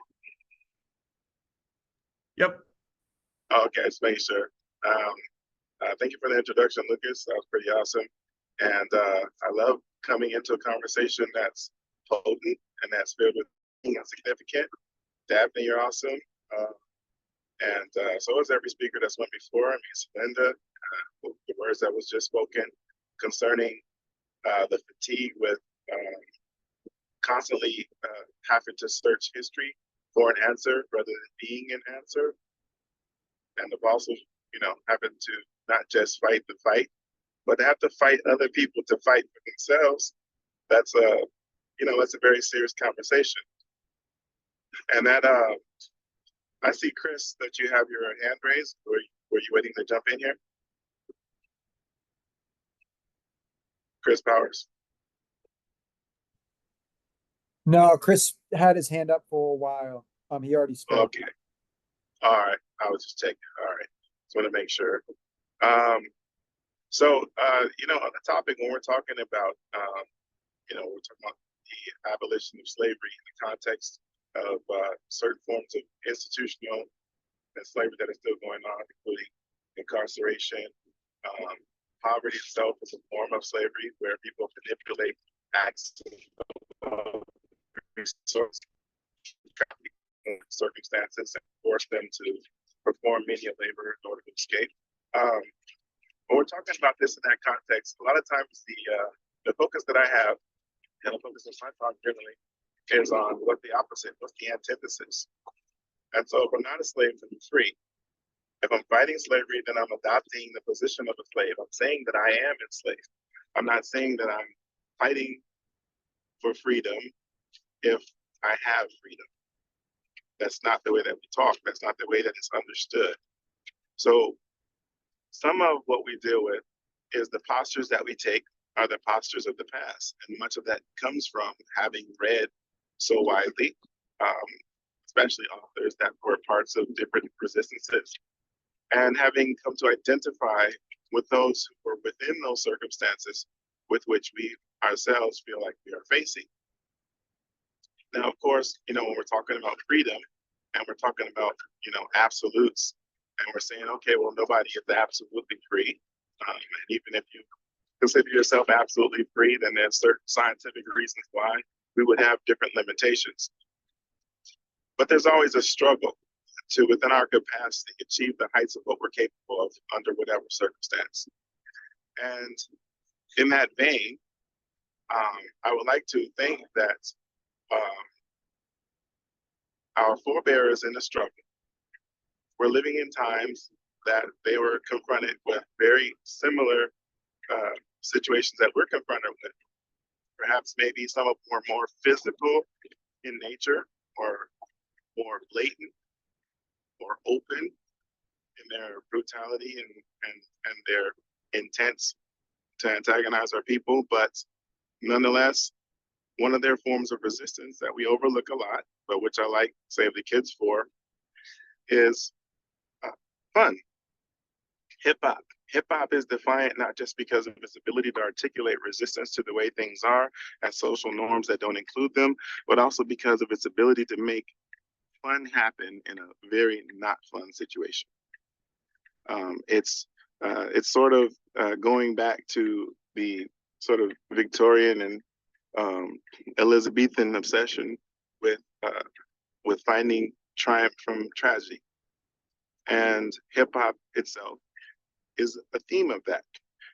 Yep. Okay, it's making sure. Thank you for the introduction, Lucas. That was pretty awesome. And I love coming into a conversation that's potent and that's filled with significant. Daphne, you're awesome. And so is every speaker that's went before. I mean, Linda, the words that was just spoken concerning the fatigue with constantly having to search history for an answer rather than being an answer, and of also, having to not just fight the fight, but have to fight other people to fight for themselves. That's that's a very serious conversation. And that I see, Chris, that you have your hand raised. Were you waiting to jump in here? Chris Powers. No, Chris had his hand up for a while. He already spoke. Okay. All right. I was just checking. All right. Just want to make sure. So, on the topic, when we're talking about, we're talking about the abolition of slavery in the context of certain forms of institutional slavery that is still going on, including incarceration. Poverty itself is a form of slavery where people manipulate acts of resource circumstances and force them to perform menial labor in order to escape. When we're talking about this in that context, a lot of times the focus that I have, and the focus of my talk generally, is on what's the antithesis. And so if I'm not a slave, then I'm free. If I'm fighting slavery, then I'm adopting the position of a slave. I'm saying that I am enslaved. I'm not saying that I'm fighting for freedom if I have freedom. That's not the way that we talk. That's not the way that it's understood. So some of what we deal with is the postures that we take are the postures of the past. And much of that comes from having read so widely, especially authors that were parts of different resistances, and having come to identify with those who were within those circumstances with which we ourselves feel like we are facing. Now, of course, when we're talking about freedom and we're talking about, absolutes, and we're saying, okay, well, nobody is absolutely free. And even if you consider yourself absolutely free, then there's certain scientific reasons why we would have different limitations. But there's always a struggle to, within our capacity, achieve the heights of what we're capable of under whatever circumstance. And in that vein, I would like to think that our forebears in the struggle were living in times that they were confronted with very similar situations that we're confronted with. Perhaps maybe some of them were more physical in nature, or more blatant, or open in their brutality and their intents to antagonize our people. But nonetheless, one of their forms of resistance that we overlook a lot, but which I like Save the Kids for, is fun. Hip hop. Hip hop is defiant not just because of its ability to articulate resistance to the way things are and social norms that don't include them, but also because of its ability to make fun happen in a very not fun situation. It's sort of going back to the sort of Victorian and Elizabethan obsession with finding triumph from tragedy, and hip hop itself is a theme of that.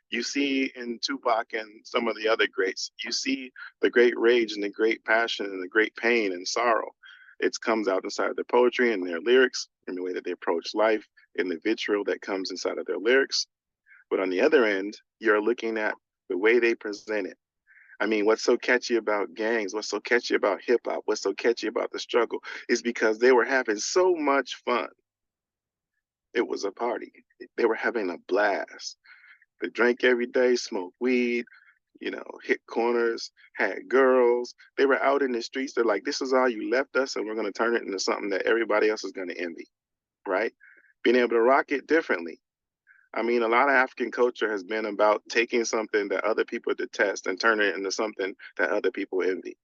You see in Tupac and some of the other greats, you see the great rage and the great passion and the great pain and sorrow. It comes out inside their poetry and their lyrics, in the way that they approach life, in the vitriol that comes inside of their lyrics. But on the other end, you're looking at the way they present it. I mean, what's so catchy about gangs, what's so catchy about hip hop, what's so catchy about the struggle is because they were having so much fun. It was a party. They were having a blast. They drank every day, smoked weed, hit corners, had girls. They were out in the streets. They're like, this is all you left us, and we're going to turn it into something that everybody else is going to envy, right? Being able to rock it differently. I mean, a lot of African culture has been about taking something that other people detest and turning it into something that other people envy.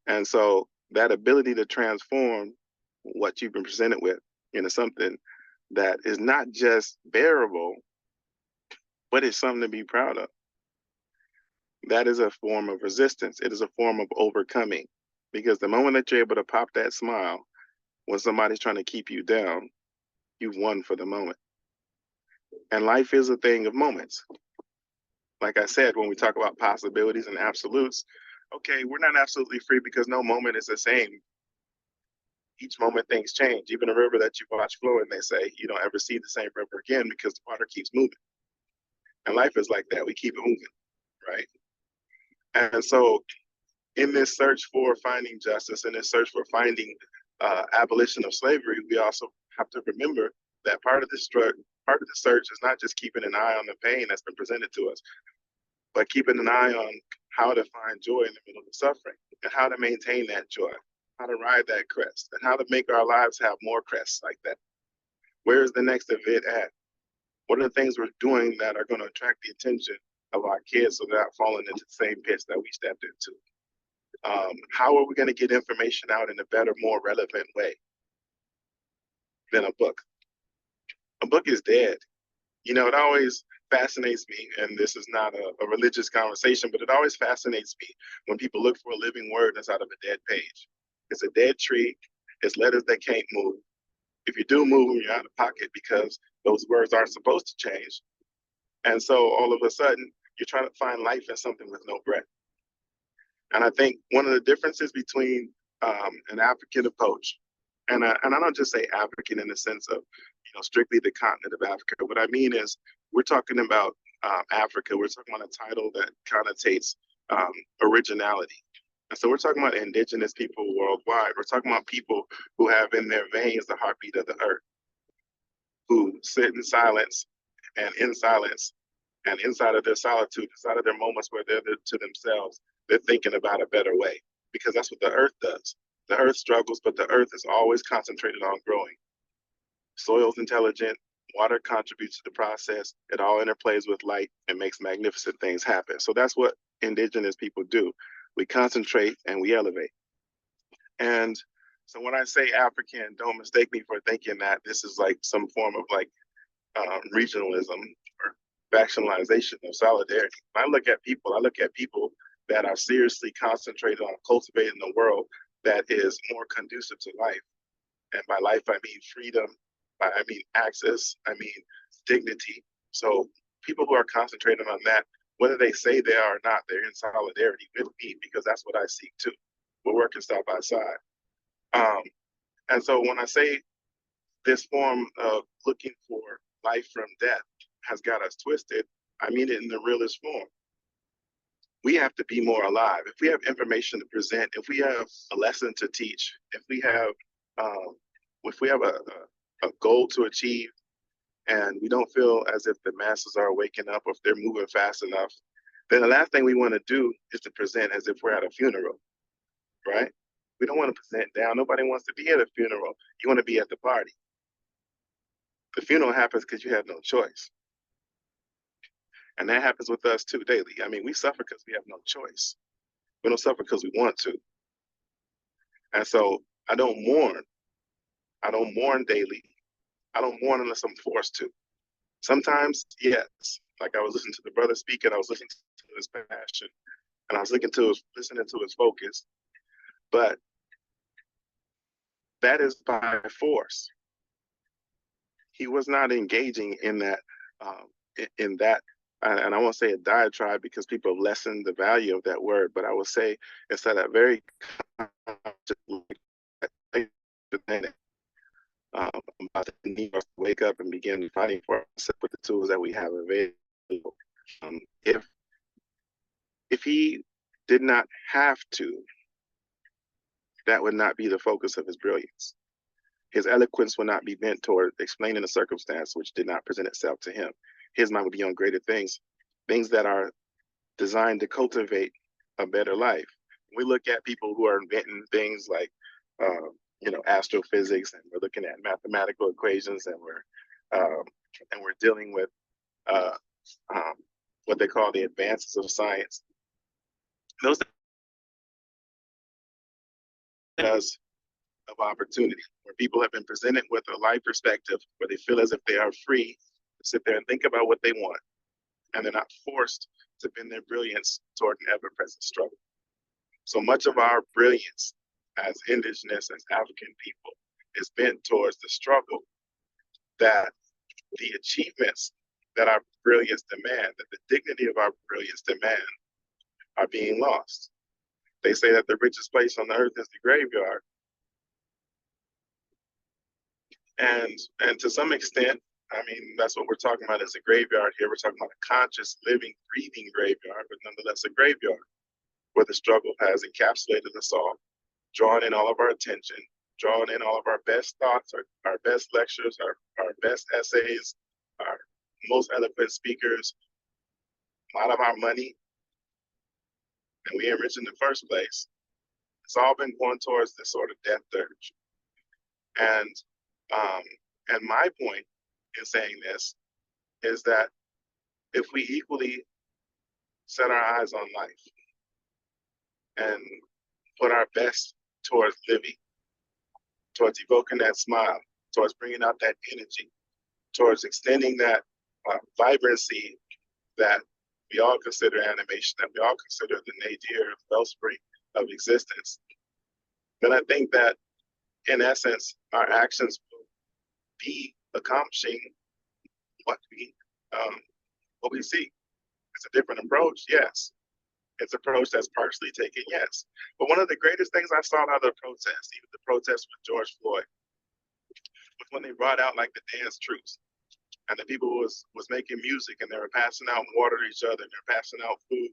And so that ability to transform what you've been presented with into something that is not just bearable, but it's something to be proud of. That is a form of resistance. It is a form of overcoming, because the moment that you're able to pop that smile when somebody's trying to keep you down, you've won for the moment. And life is a thing of moments. Like I said, when we talk about possibilities and absolutes, okay, we're not absolutely free because no moment is the same. Each moment things change. Even a river that you watch flow, and they say you don't ever see the same river again because the water keeps moving. And life is like that. We keep it moving, right? And so in this search for finding justice, in this search for finding abolition of slavery, we also have to remember that part of the search is not just keeping an eye on the pain that's been presented to us, but keeping an eye on how to find joy in the middle of the suffering and how to maintain that joy, how to ride that crest, and how to make our lives have more crests like that. Where is the next event at? What are the things we're doing that are going to attract the attention of our kids so they're not falling into the same pits that we stepped into? How are we going to get information out in a better, more relevant way than a book? A book is dead. You know, it always fascinates me, and this is not a religious conversation, but it always fascinates me when people look for a living word that's out of a dead page. It's a dead tree. It's letters that can't move. If you do move them, you're out of pocket because those words aren't supposed to change. And so all of a sudden, you're trying to find life in something with no breath. And I think one of the differences between an African approach, and I don't just say African in the sense of, strictly the continent of Africa. What I mean is we're talking about Africa. We're talking about a title that connotates originality. And so we're talking about indigenous people worldwide. We're talking about people who have in their veins the heartbeat of the earth, who sit in silence and in silence and inside of their solitude, inside of their moments where they're to themselves, they're thinking about a better way, because that's what the earth does. The earth struggles, but the earth is always concentrated on growing. Soil's intelligent, water contributes to the process, it all interplays with light and makes magnificent things happen. So that's what indigenous people do. We concentrate and we elevate. And so when I say African, don't mistake me for thinking that this is like some form of like regionalism or factionalization of solidarity. When I look at people that are seriously concentrated on cultivating a world that is more conducive to life. And by life, I mean freedom, I mean access, I mean dignity. So people who are concentrated on that, whether they say they are or not, they're in solidarity with me because that's what I seek too. We're working side by side. And so when I say this form of looking for life from death has got us twisted, I mean it in the realest form. We have to be more alive. If we have information to present, if we have a lesson to teach, if we have a goal to achieve, and we don't feel as if the masses are waking up or if they're moving fast enough, then the last thing we want to do is to present as if we're at a funeral, right? We don't want to present down. Nobody wants to be at a funeral. You want to be at the party. The funeral happens because you have no choice. And that happens with us too daily. I mean, we suffer because we have no choice. We don't suffer because we want to. And so I don't mourn. I don't mourn daily. I don't mourn unless I'm forced to. Sometimes, yes. Like I was listening to the brother speak and I was listening to his passion and I was listening to his focus. But that is by force. He was not engaging in that, and I won't say a diatribe because people have lessened the value of that word, but I will say it's that a very about the need for us to wake up and begin fighting for ourselves with the tools that we have available. If he did not have to, that would not be the focus of his brilliance. His eloquence would not be bent toward explaining a circumstance which did not present itself to him. His mind would be on greater things, things that are designed to cultivate a better life. We look at people who are inventing things like, astrophysics, and we're looking at mathematical equations, and we're dealing with what they call the advances of science. Those because of opportunity, where people have been presented with a life perspective where they feel as if they are free to sit there and think about what they want, and they're not forced to bend their brilliance toward an ever-present struggle. So much of our brilliance as indigenous, as African people, is bent towards the struggle that the achievements that our brilliance demand, that the dignity of our brilliance demand, are being lost. They say that the richest place on the earth is the graveyard. And to some extent, I mean, that's what we're talking about is a graveyard here. We're talking about a conscious, living, breathing graveyard, but nonetheless a graveyard where the struggle has encapsulated us all, drawn in all of our attention, drawn in all of our best thoughts, our best lectures, our best essays, our most eloquent speakers, a lot of our money, and we ain't rich in the first place. It's all been going towards this sort of death dirge. And my point in saying this is that if we equally set our eyes on life and put our best towards living, towards evoking that smile, towards bringing out that energy, towards extending that vibrancy that we all consider animation, that we all consider the nadir, wellspring of existence, then I think that in essence, our actions will be accomplishing what we see. It's a different approach, yes. It's an approach that's partially taken, yes. But one of the greatest things I saw out of the protest, even the protest with George Floyd, was when they brought out like the dance troops, and the people was making music, and they were passing out water to each other, and they're passing out food,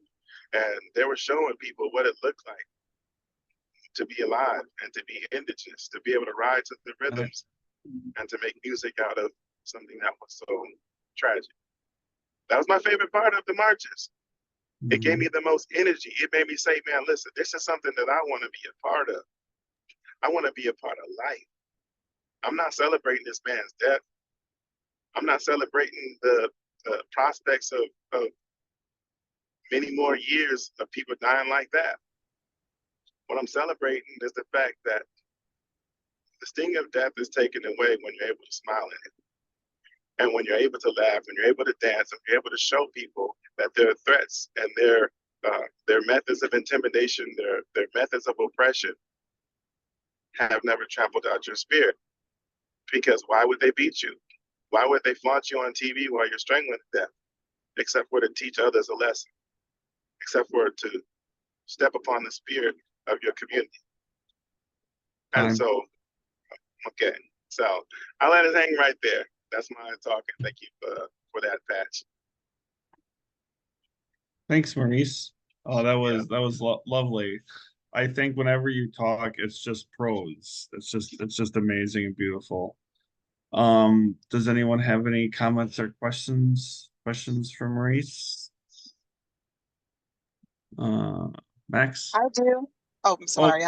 and they were showing people what it looked like to be alive and to be indigenous, to be able to ride to the rhythms and to make music out of something that was so tragic. That was my favorite part of the marches. It gave me the most energy. It made me say, man, listen, this is something that I want to be a part of. I want to be a part of life. I'm not celebrating this man's death. I'm not celebrating the prospects of many more years of people dying like that. What I'm celebrating is the fact that the sting of death is taken away when you're able to smile at it. And when you're able to laugh, and you're able to dance, and you're able to show people that their threats and their methods of intimidation, their methods of oppression have never trampled out your spirit. Because why would they beat you? Why would they flaunt you on TV while you're strangling to death? Except for to teach others a lesson. Except for to step upon the spirit of your community. And so, okay, so I'll let it hang right there. That's my talk, and thank you for that patch. Thanks, Maurice. Oh, that was lovely. I think whenever you talk, it's just prose. It's just amazing and beautiful. Does anyone have any comments or questions for Maurice? Max? I do. Oh, I'm sorry.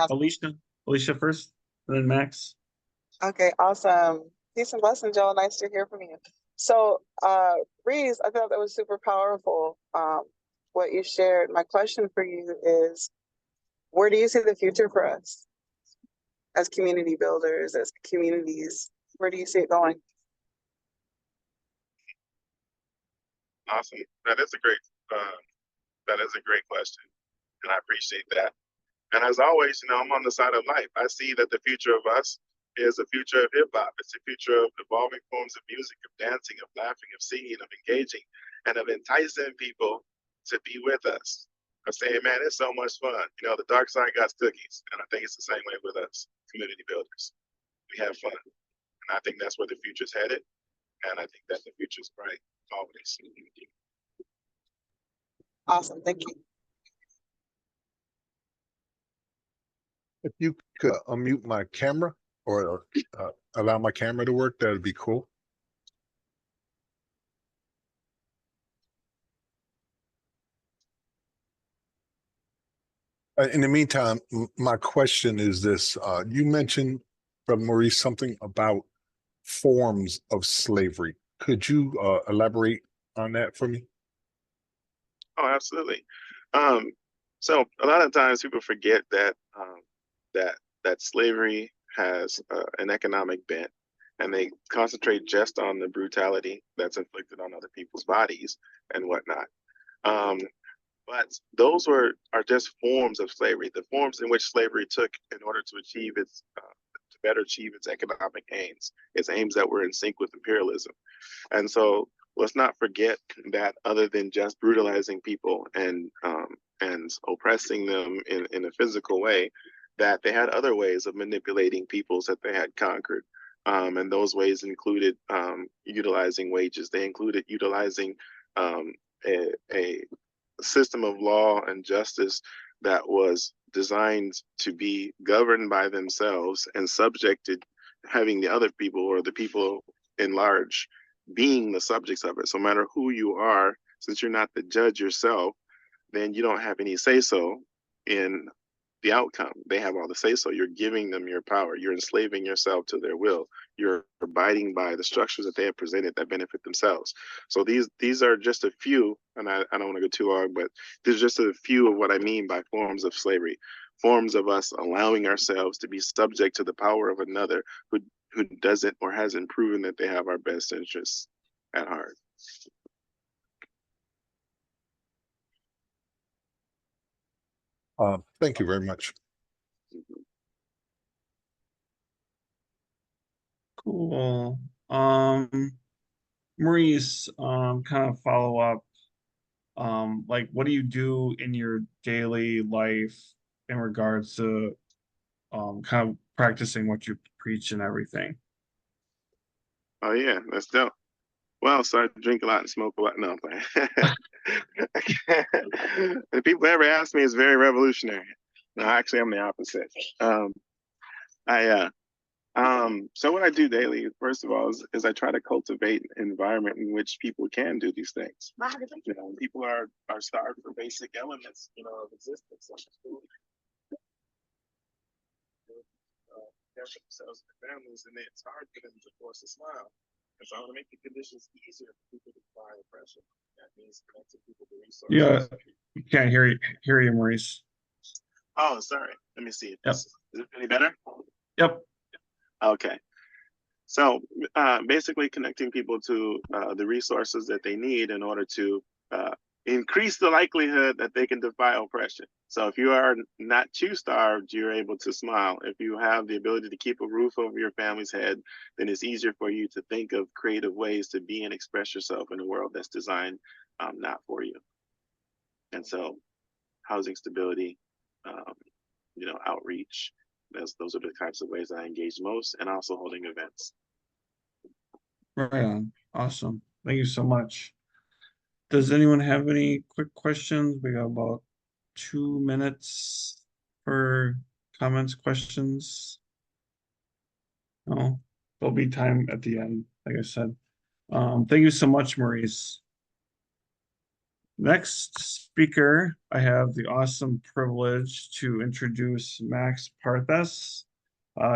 Alicia first, and then Max. Okay, awesome. Peace and blessings, Joel. Nice to hear from you. So, Reese, I thought that was super powerful, what you shared. My question for you is, where do you see the future for us as community builders, as communities? Where do you see it going? Awesome. That is a great question, and I appreciate that. And as always, I'm on the side of life. I see that the future of us is a future of hip hop. It's a future of evolving forms of music, of dancing, of laughing, of singing, of engaging, and of enticing people to be with us. Of saying, man, it's so much fun. The dark side got cookies, and I think it's the same way with us, community builders. We have fun, and I think that's where the future's headed, and I think that the future's bright always. Awesome, thank you. If you could unmute my camera or allow my camera to work, that would be cool. In the meantime, my question is this. You mentioned, Brother Maurice, something about forms of slavery. Could you elaborate on that for me? Oh, absolutely. So a lot of times people forget that that slavery has an economic bent, and they concentrate just on the brutality that's inflicted on other people's bodies and whatnot. But those are just forms of slavery, the forms in which slavery took in order to achieve to better achieve its economic aims, its aims that were in sync with imperialism. And so let's not forget that other than just brutalizing people and and oppressing them in a physical way, that they had other ways of manipulating peoples that they had conquered. And those ways included utilizing wages. They included utilizing a system of law and justice that was designed to be governed by themselves and subjected, having the other people or the people in large being the subjects of it. So no matter who you are, since you're not the judge yourself, then you don't have any say-so in the outcome. They have all the say-so. You're giving them your power. You're enslaving yourself to their will. You're abiding by the structures that they have presented that benefit themselves. So these are just a few, and I don't want to go too long, but there's just a few of what I mean by forms of slavery, forms of us allowing ourselves to be subject to the power of another who doesn't or hasn't proven that they have our best interests at heart. Thank you very much. Cool. Maurice, kind of follow up. Like, what do you do in your daily life in regards to kind of practicing what you preach and everything? Oh yeah, that's dope. Well, so I drink a lot and smoke a lot. No, I'm playing. If people ever ask me, it's very revolutionary. No, actually, I'm the opposite. So what I do daily, first of all, is I try to cultivate an environment in which people can do these things. You know, when people are starved for basic elements, you know, of existence, such as food, care for themselves and their families, and it's hard for them to force a smile. And so I want to make the conditions easier for people to find oppression. That means connecting people to resources. Yeah, you can't hear you, Maurice. Oh, sorry. Let me see. Yep. Is it any better? Yep. Okay. So basically connecting people to the resources that they need in order to increase the likelihood that they can defy oppression. So if you are not too starved, you're able to smile. If you have the ability to keep a roof over your family's head, then it's easier for you to think of creative ways to be and express yourself in a world that's designed not for you. And so housing stability, you know, outreach, those are the types of ways that I engage most, and also holding events. Right on. Awesome. Thank you so much. Does anyone have any quick questions? We got about 2 minutes for comments, questions. No, there'll be time at the end, like I said. Thank you so much, Maurice. Next speaker, I have the awesome privilege to introduce Max Parthes.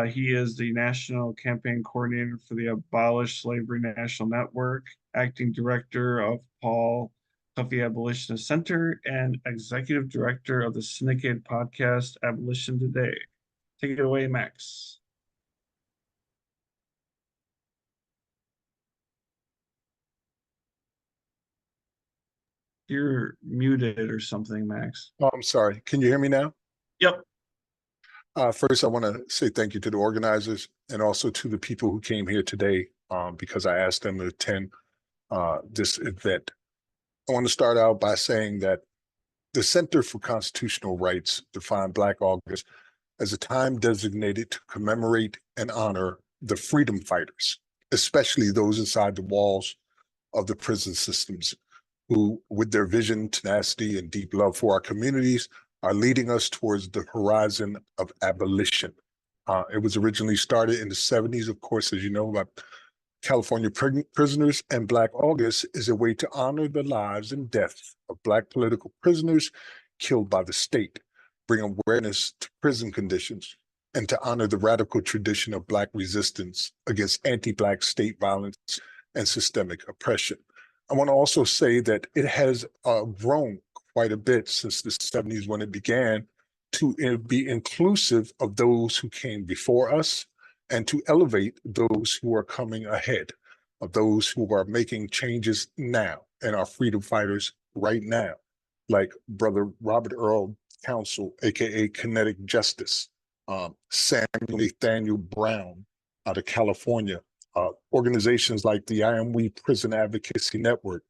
He is the National Campaign Coordinator for the Abolish Slavery National Network, Acting Director of Paul Duffy Abolitionist Center, and Executive Director of the syndicated podcast Abolition Today. Take it away, Max. You're muted or something, Max. Oh, I'm sorry. Can you hear me now? Yep. First, I want to say thank you to the organizers and also to the people who came here today because I asked them to attend this event. I want to start out by saying that the Center for Constitutional Rights defined Black August as a time designated to commemorate and honor the freedom fighters, especially those inside the walls of the prison systems, who, with their vision, tenacity, and deep love for our communities, are leading us towards the horizon of abolition. It was originally started in the 70s, of course, as you know, by California prisoners, and Black August is a way to honor the lives and deaths of Black political prisoners killed by the state, bring awareness to prison conditions, and to honor the radical tradition of Black resistance against anti-Black state violence and systemic oppression. I want to also say that it has grown quite a bit since the 70s when it began to be inclusive of those who came before us and to elevate those who are coming ahead, of those who are making changes now and are freedom fighters right now, like Brother Robert Earl Council, aka Kinetic Justice, Samuel Nathaniel Brown out of California, organizations like the I Am We Prison Advocacy Network,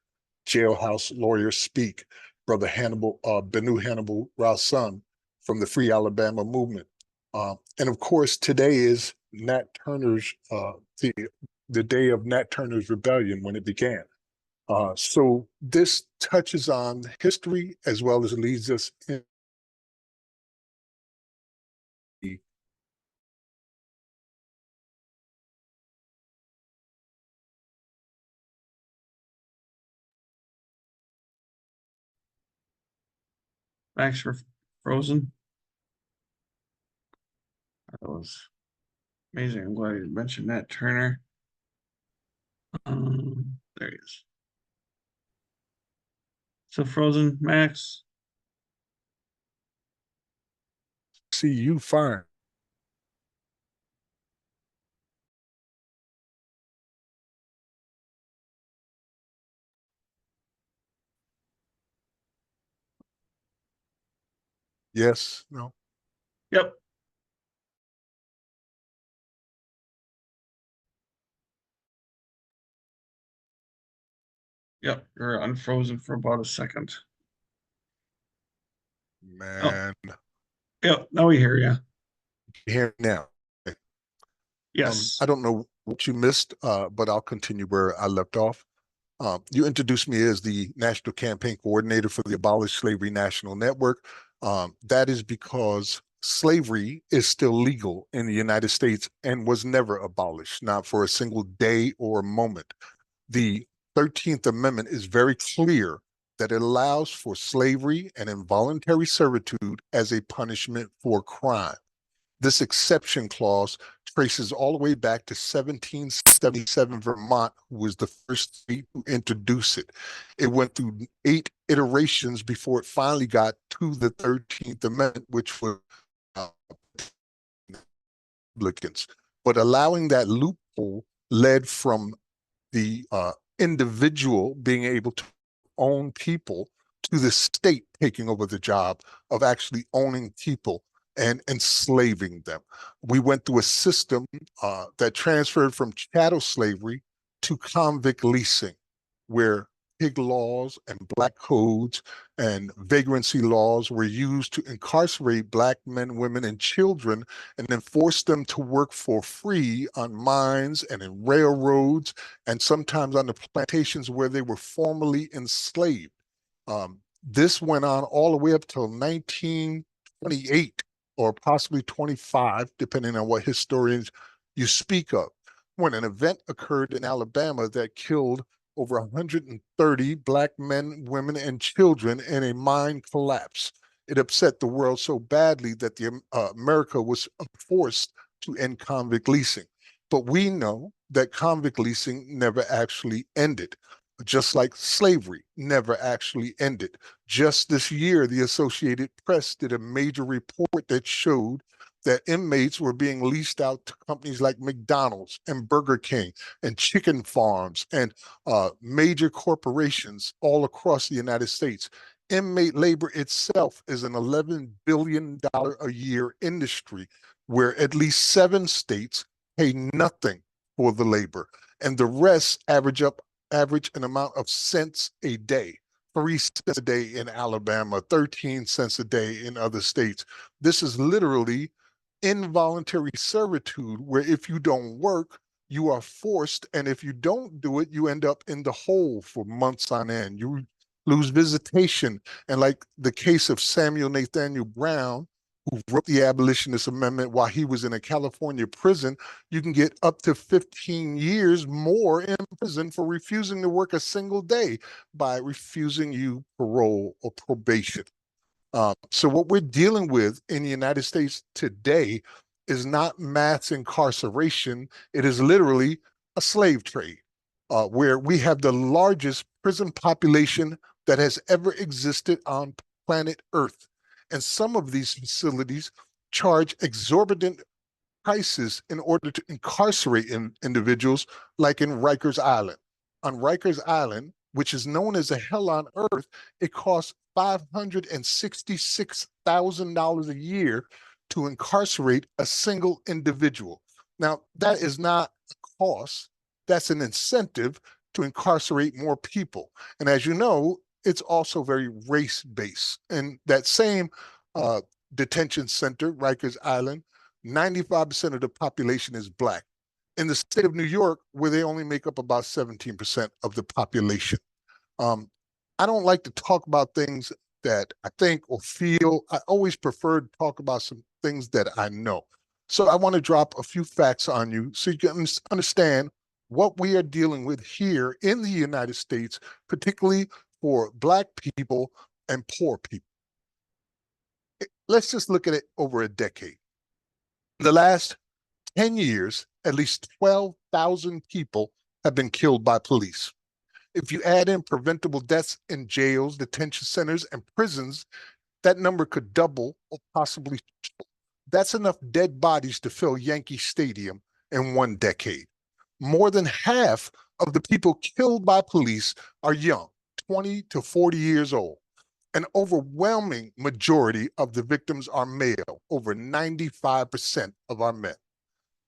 Jailhouse Lawyers Speak, Brother Hannibal, Benu Hannibal Rasan from the Free Alabama movement. And of course, today is Nat Turner's, the day of Nat Turner's rebellion when it began. So this touches on history as well as leads us in. Max, you're frozen. That was amazing. I'm glad you mentioned Nat Turner. There he is. So frozen, Max. See you fine. Yes, no. Yep. Yep, you're unfrozen for about a second. Man, Yep, now we hear you. here now. Yes. I don't know what you missed, but I'll continue where I left off. You introduced me as the National Campaign Coordinator for the Abolish Slavery National Network. That is because slavery is still legal in the United States and was never abolished, not for a single day or moment. The 13th Amendment is very clear that it allows for slavery and involuntary servitude as a punishment for crime. This exception clause traces all the way back to 1777 Vermont, who was the first state to introduce it. It went through 8 iterations before it finally got to the 13th Amendment, which were Republicans. But allowing that loophole led from the individual being able to own people to the state taking over the job of actually owning people and enslaving them. We went through a system that transferred from chattel slavery to convict leasing, where pig laws and black codes and vagrancy laws were used to incarcerate black men, women, and children and then force them to work for free on mines and in railroads and sometimes on the plantations where they were formerly enslaved. This went on all the way up till 1928 or possibly 25, depending on what historians you speak of, when an event occurred in Alabama that killed over 130 black men, women, and children in a mine collapse. It upset the world so badly that America was forced to end convict leasing. But we know that convict leasing never actually ended, just like slavery never actually ended. Just this year, the Associated Press did a major report that showed that inmates were being leased out to companies like McDonald's and Burger King and chicken farms and major corporations all across the United States. Inmate labor itself is an $11 billion a year industry where at least 7 states pay nothing for the labor, and the rest average an amount of cents a day. 3 cents a day in Alabama, 13 cents a day in other states. This is literally involuntary servitude, where if you don't work, you are forced, and if you don't do it, you end up in the hole for months on end. You lose visitation, and like the case of Samuel Nathaniel Brown, who wrote the Abolitionist Amendment while he was in a California prison, you can get up to 15 years more in prison for refusing to work a single day by refusing you parole or probation. So what we're dealing with in the United States today is not mass incarceration. It is literally a slave trade, where we have the largest prison population that has ever existed on planet Earth. And some of these facilities charge exorbitant prices in order to incarcerate individuals, like in Rikers Island. On Rikers Island, which is known as a hell on earth, it costs $566,000 a year to incarcerate a single individual. Now, that is not a cost, that's an incentive to incarcerate more people. And as you know, it's also very race-based. And that same detention center, Rikers Island, 95% of the population is Black. In the state of New York, where they only make up about 17% of the population. I don't like to talk about things that I think or feel. I always prefer to talk about some things that I know. So I want to drop a few facts on you so you can understand what we are dealing with here in the United States, particularly for Black people and poor people. Let's just look at it over a decade. In the last 10 years, at least 12,000 people have been killed by police. If you add in preventable deaths in jails, detention centers, and prisons, that number could double or possibly triple. That's enough dead bodies to fill Yankee Stadium in 1 decade. More than half of the people killed by police are young, 20 to 40 years old. An overwhelming majority of the victims are male, over 95% of our men.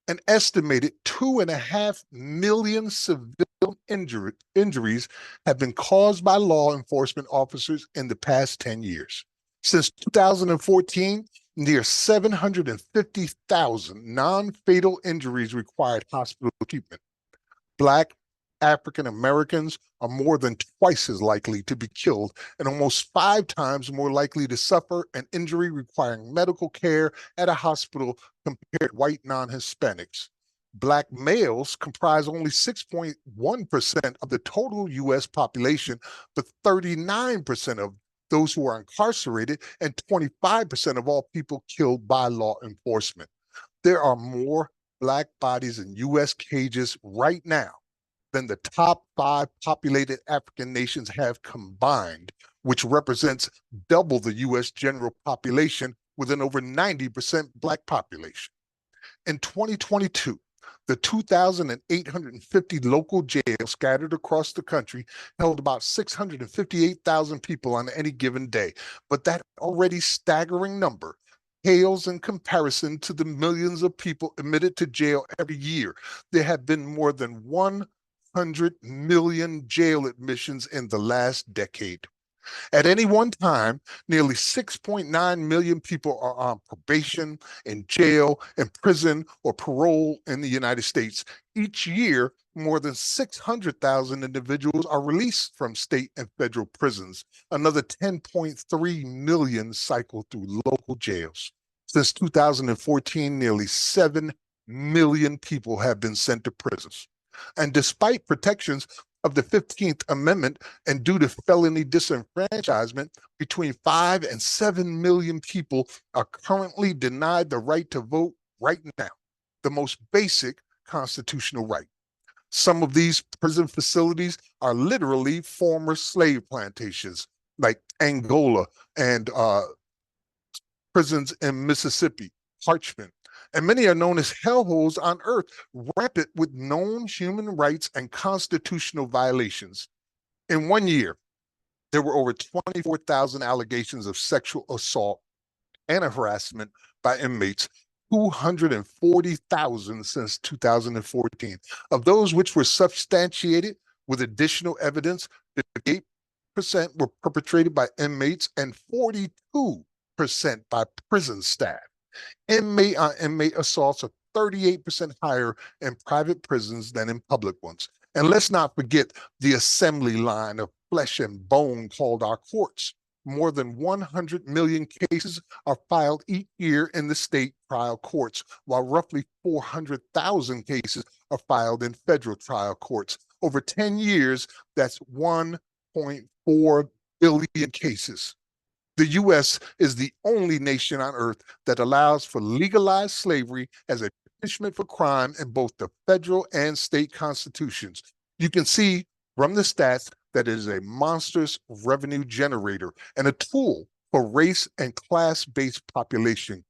An estimated 2.5 million civilian injuries have been caused by law enforcement officers in the past 10 years. Since 2014, near 750,000 non-fatal injuries required hospital treatment. Black African Americans are more than twice as likely to be killed and almost 5 times more likely to suffer an injury requiring medical care at a hospital compared to white non-Hispanics. Black males comprise only 6.1% of the total U.S. population, but 39% of those who are incarcerated and 25% of all people killed by law enforcement. There are more Black bodies in U.S. cages right now than the top 5 populated African nations have combined, which represents double the U.S. general population with an over 90% Black population. In 2022, the 2,850 local jails scattered across the country held about 658,000 people on any given day. But that already staggering number pales in comparison to the millions of people admitted to jail every year. There have been more than 100 million jail admissions in the last decade. At any one time, nearly 6.9 million people are on probation, in jail, in prison, or parole in the United States. Each year, more than 600,000 individuals are released from state and federal prisons. Another 10.3 million cycle through local jails. Since 2014, nearly 7 million people have been sent to prisons. And despite protections of the 15th Amendment and due to felony disenfranchisement, between 5 and 7 million people are currently denied the right to vote right now, the most basic constitutional right. Some of these prison facilities are literally former slave plantations, like Angola and prisons in Mississippi, Parchment. And many are known as hellholes on earth, rampant with known human rights and constitutional violations. In 1 year, there were over 24,000 allegations of sexual assault and harassment by inmates, 240,000 since 2014. Of those which were substantiated with additional evidence, 58% were perpetrated by inmates and 42% by prison staff. Inmate assaults are 38% higher in private prisons than in public ones. And let's not forget the assembly line of flesh and bone called our courts. More than 100 million cases are filed each year in the state trial courts, while roughly 400,000 cases are filed in federal trial courts. Over 10 years, that's 1.4 billion cases. The U.S. is the only nation on earth that allows for legalized slavery as a punishment for crime in both the federal and state constitutions. You can see from the stats that it is a monstrous revenue generator and a tool for race and class-based population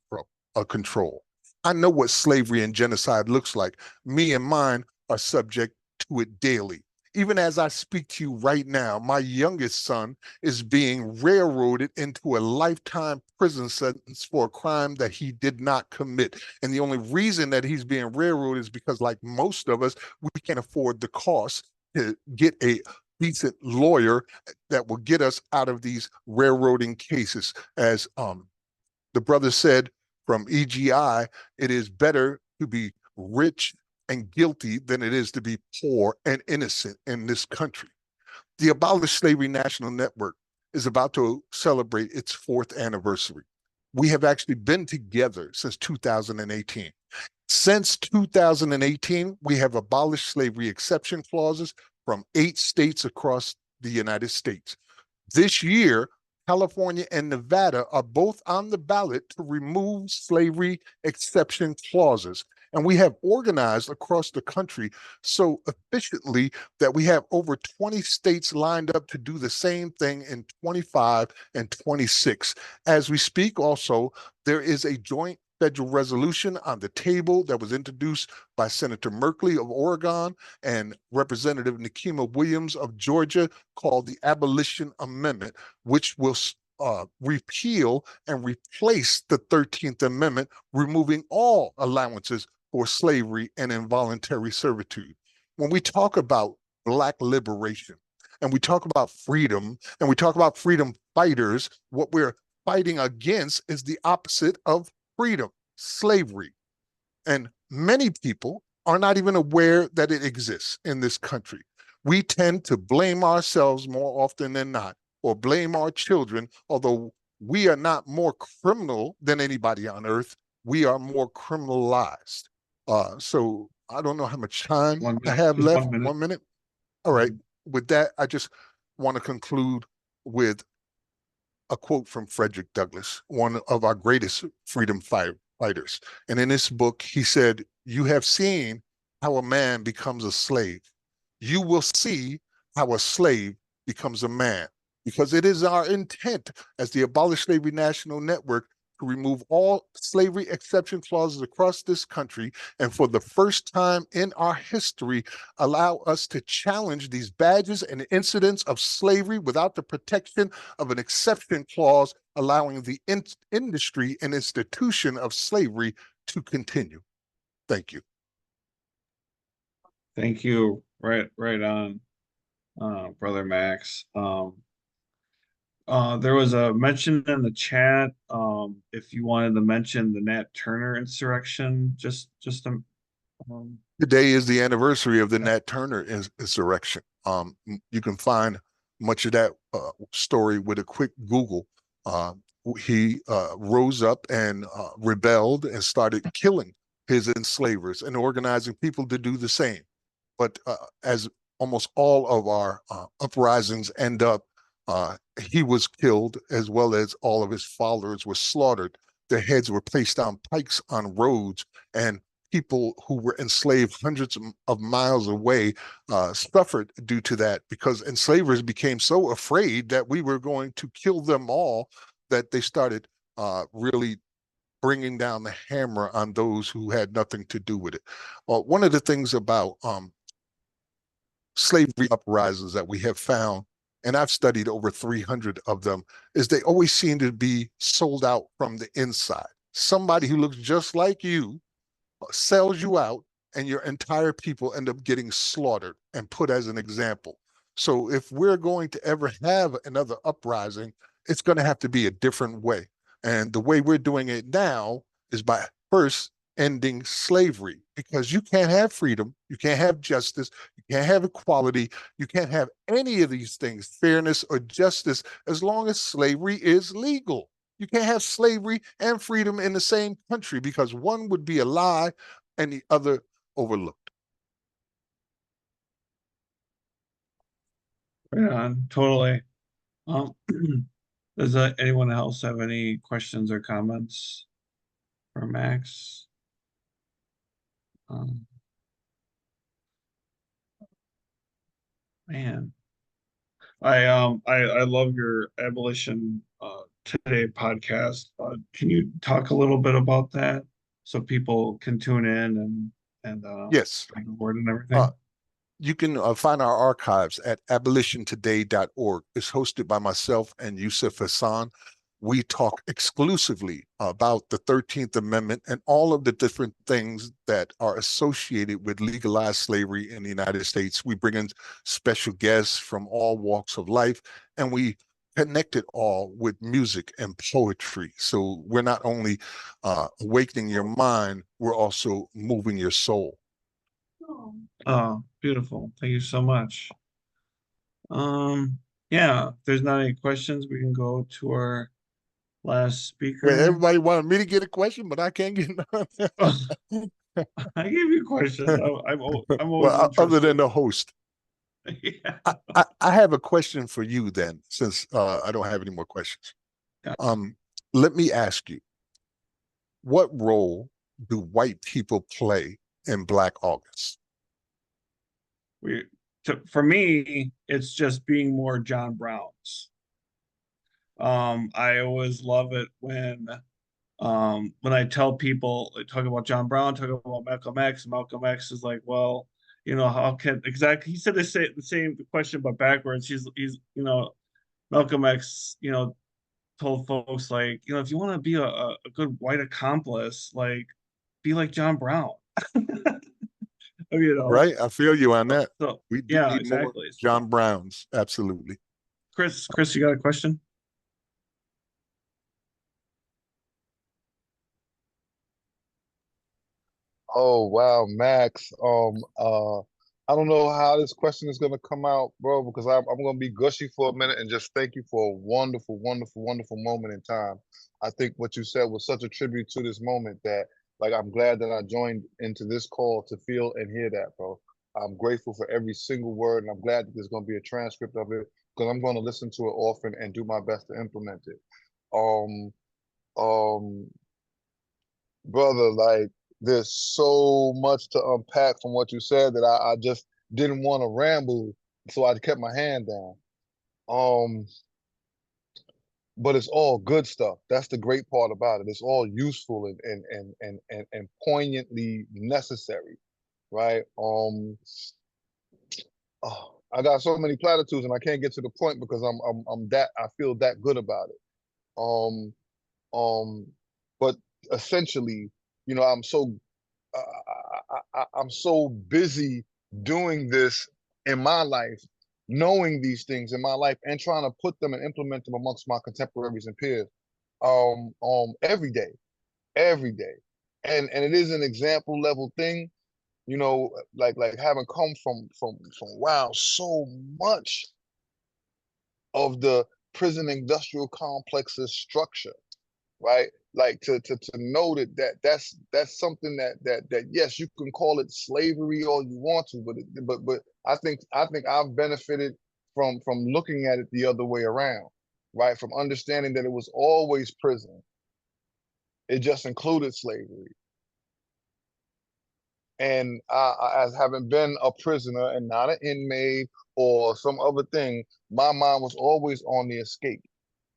control. I know what slavery and genocide looks like. Me and mine are subject to it daily. Even as I speak to you right now, my youngest son is being railroaded into a lifetime prison sentence for a crime that he did not commit. And the only reason that he's being railroaded is because, like most of us, we can't afford the cost to get a decent lawyer that will get us out of these railroading cases. As the brother said from EGI, it is better to be rich and guilty than it is to be poor and innocent in this country. The Abolish Slavery National Network is about to celebrate its 4th anniversary. We have actually been together since 2018. Since 2018, we have abolished slavery exception clauses from 8 states across the United States. This year, California and Nevada are both on the ballot to remove slavery exception clauses. And we have organized across the country so efficiently that we have over 20 states lined up to do the same thing in 25 and 26. As we speak also, there is a joint federal resolution on the table that was introduced by Senator Merkley of Oregon and Representative Nikema Williams of Georgia called the Abolition Amendment, which will repeal and replace the 13th Amendment, removing all allowances for slavery and involuntary servitude. When we talk about Black liberation and we talk about freedom and we talk about freedom fighters, what we're fighting against is the opposite of freedom, slavery. And many people are not even aware that it exists in this country. We tend to blame ourselves more often than not, or blame our children, although we are not more criminal than anybody on earth. We are more criminalized. So I don't know how much time I have Just left. 1 minute. 1 minute. All right. With that, I just want to conclude with a quote from Frederick Douglass, one of our greatest freedom fighters. And in this book, he said, "You have seen how a man becomes a slave. You will see how a slave becomes a man." Because it is our intent as the Abolish Slavery National Network to remove all slavery exception clauses across this country, and for the first time in our history, allow us to challenge these badges and incidents of slavery without the protection of an exception clause, allowing the industry and institution of slavery to continue. Thank you. Thank you. Right on, Brother Max. There was a mention in the chat, if you wanted to mention the Nat Turner insurrection, Today is the anniversary of the Nat Turner insurrection. You can find much of that story with a quick Google. He rose up and rebelled and started killing his enslavers and organizing people to do the same. But as almost all of our uprisings end up, he was killed, as well as all of his followers were slaughtered. Their heads were placed on pikes on roads, and people who were enslaved hundreds of miles away suffered due to that, because enslavers became so afraid that we were going to kill them all that they started really bringing down the hammer on those who had nothing to do with it. One of the things about slavery uprisings that we have found, and I've studied over 300 of them, is they always seem to be sold out from the inside. Somebody who looks just like you sells you out, and your entire people end up getting slaughtered and put as an example. So if we're going to ever have another uprising, it's going to have to be a different way. And the way we're doing it now is by first ending slavery, because you can't have freedom, you can't have justice, you can't have equality, you can't have any of these things, fairness or justice, as long as slavery is legal. You can't have slavery and freedom in the same country, because one would be a lie and the other overlooked. right on, totally. Does anyone else have any questions or comments for Max? Man, I love your Abolition Today podcast. Can you talk a little bit about that so people can tune in and Yes. spread the word and everything? You can find our archives at abolitiontoday.org. It's hosted by myself and Yusuf Hassan. we talk exclusively about the 13th Amendment and all of the different things that are associated with legalized slavery in the United States. We bring in special guests from all walks of life, and we connect it all with music and poetry. So we're not only awakening your mind, we're also moving your soul. Oh, beautiful. Thank you so much. Yeah, if there's not any questions, we can go to our last speaker. Wait, everybody wanted me to get a question, but I can't get none. I gave you a question. I'm always Well, other than interested. the host. Yeah. I have a question for you then, since I don't have any more questions. Yeah. Let me ask you, what role do white people play in Black August? For me, it's just being more John Browns. I always love it when I tell people, like, talk about John Brown, talk about Malcolm X. Malcolm X is like, well, how can exactly, he said the same question but backwards. He's Malcolm X, told folks, like, if you want to be a good white accomplice, like, be like John Brown. Right, I feel you on that. So We do yeah, need more exactly. John Browns, absolutely. Chris, you got a question? Oh wow, Max. I don't know how this question is gonna come out, bro, because I'm gonna be gushy for a minute and just thank you for a wonderful, wonderful, wonderful moment in time. I think what you said was such a tribute to this moment that, like, I'm glad that I joined into this call to feel and hear that, bro. I'm grateful for every single word, and I'm glad that there's gonna be a transcript of it because I'm gonna listen to it often and do my best to implement it. Um, um, brother, like, there's so much to unpack from what you said that I just didn't want to ramble, so I kept my hand down. But it's all good stuff. That's the great part about it. It's all useful and poignantly necessary, right? Oh, I got so many platitudes and I can't get to the point because I feel that good about it. Um, um, but essentially, I'm so I'm so busy doing this in my life, knowing these things in my life, and trying to put them and implement them amongst my contemporaries and peers, every day, every day, and it is an example level thing, like having come from wow, so much of the prison industrial complex's structure, right? Like to know that's something that yes, you can call it slavery all you want to, but I think I've benefited from looking at it the other way around, right? From understanding that it was always prison. It just included slavery. And as having been a prisoner and not an inmate or some other thing, my mind was always on the escape.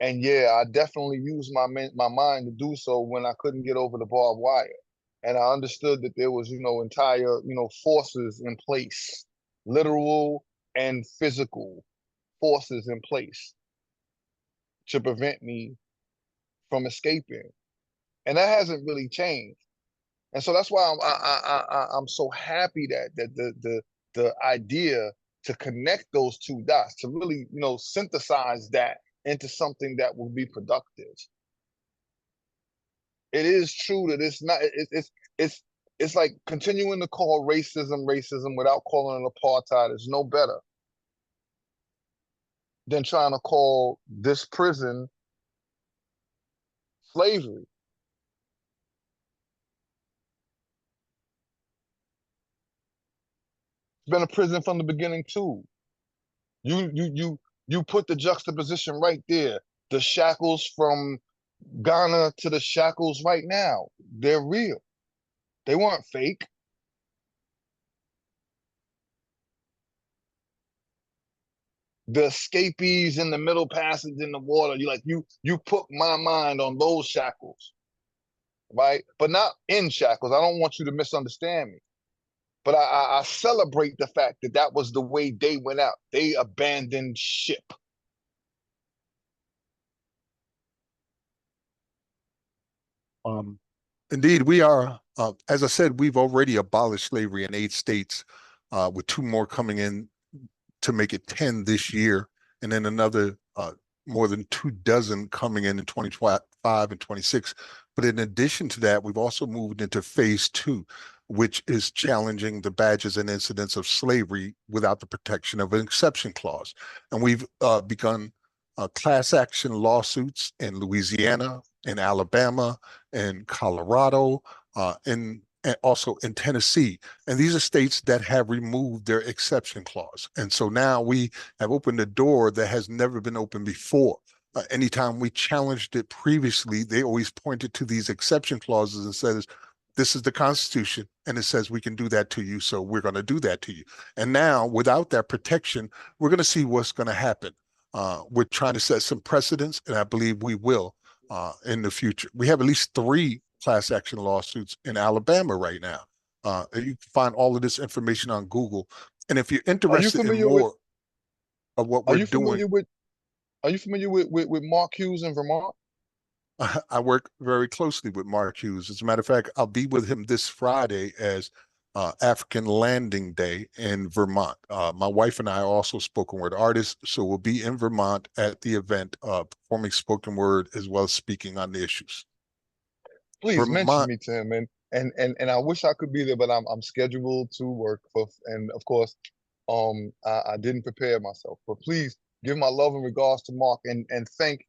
And yeah, I definitely used my mind to do so when I couldn't get over the barbed wire. And I understood that there was, entire, forces in place, literal and physical forces in place to prevent me from escaping. And that hasn't really changed. And so that's why I'm so happy that the idea to connect those two dots, to really, synthesize that into something that will be productive. It is true that it's not, it's like continuing to call racism without calling it apartheid is no better than trying to call this prison slavery. It's been a prison from the beginning too. You put the juxtaposition right there. The shackles from Ghana to the shackles right now, they're real. They weren't fake. The escapees in the middle passage in the water, you put my mind on those shackles, right? But not in shackles. I don't want you to misunderstand me. But I celebrate the fact that that was the way they went out. They abandoned ship. Indeed, we are. As I said, we've already abolished slavery in 8 states, with 2 more coming in to make it 10 this year, and then another more than 24 coming in 2025 and 26. But in addition to that, we've also moved into phase 2, which is challenging the badges and incidents of slavery without the protection of an exception clause. And we've begun class action lawsuits in Louisiana, in Alabama, in Colorado, and also in Tennessee. And these are states that have removed their exception clause. And so now we have opened a door that has never been opened before. Anytime we challenged it previously, they always pointed to these exception clauses and says, this is the Constitution, and it says we can do that to you, so we're going to do that to you. And now, without that protection, we're going to see what's going to happen. We're trying to set some precedents, and I believe we will in the future. We have at least 3 class action lawsuits in Alabama right now. You can find all of this information on Google. And if you're interested in more of what we're doing, are you familiar with Mark Hughes in Vermont? I work very closely with Mark Hughes. As a matter of fact, I'll be with him this Friday as African Landing Day in Vermont. My wife and I are also spoken word artists, so we'll be in Vermont at the event, performing spoken word as well as speaking on the issues. Please mention me to him, and I wish I could be there, but I'm scheduled to work for, and of course, I didn't prepare myself. But please give my love and regards to Mark, and thank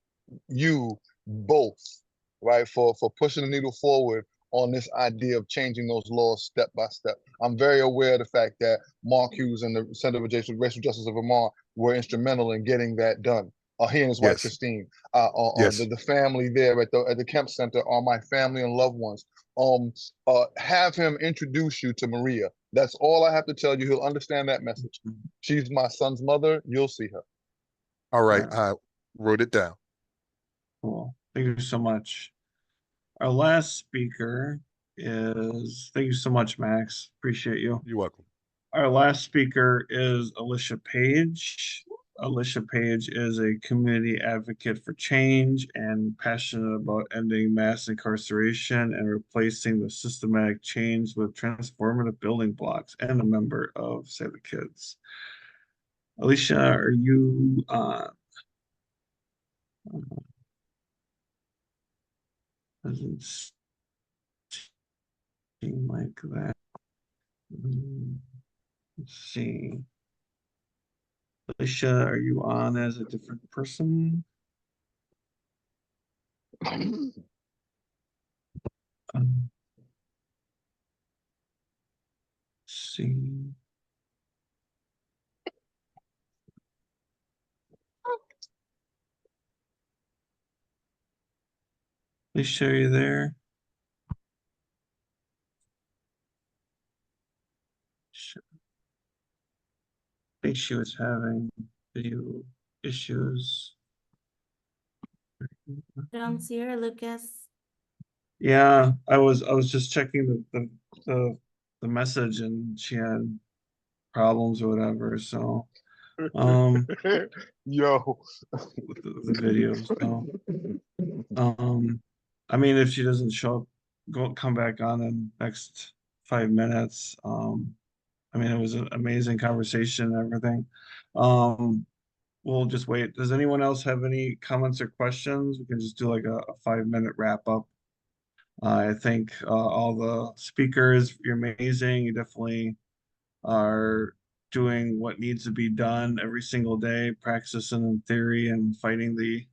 you both, right, for pushing the needle forward on this idea of changing those laws step by step. I'm very aware of the fact that Mark Hughes and the Center for Racial Justice of Vermont were instrumental in getting that done. He and his wife Christine, the family there at the Kemp Center are my family and loved ones. Have him introduce you to Maria. That's all I have to tell you. He'll understand that message. She's my son's mother. You'll see her. All right, I wrote it down. Cool. Thank you so much. Our last speaker is, thank you so much, Max. Appreciate you. You're welcome. Our last speaker is Alicia Page. Alicia Page is a community advocate for change and passionate about ending mass incarceration and replacing the systematic change with transformative building blocks, and a member of Save the Kids. Alicia, are you on? Doesn't seem like that. Let's see. Alicia, are you on as a different person? See. Alicia, are you there? I think she was having video issues. I don't see her, Lucas. Yeah, I was just checking the message, and she had problems or whatever. So Yo, with the videos. So I mean, if she doesn't show up, come back on in the next 5 minutes. I mean, it was an amazing conversation and everything. We'll just wait. Does anyone else have any comments or questions? We can just do like a 5-minute wrap up. I think all the speakers, you're amazing. You definitely are doing what needs to be done every single day, practicing in theory and fighting the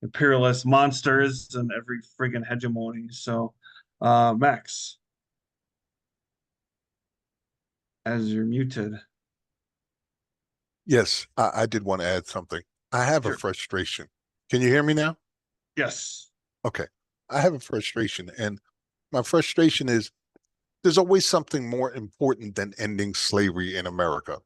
imperialist monsters and every friggin' hegemony. So, Max, as you're muted. Yes, I did want to add something. I have a frustration. Can you hear me now? Yes. Okay. I have a frustration, and my frustration is there's always something more important than ending slavery in America.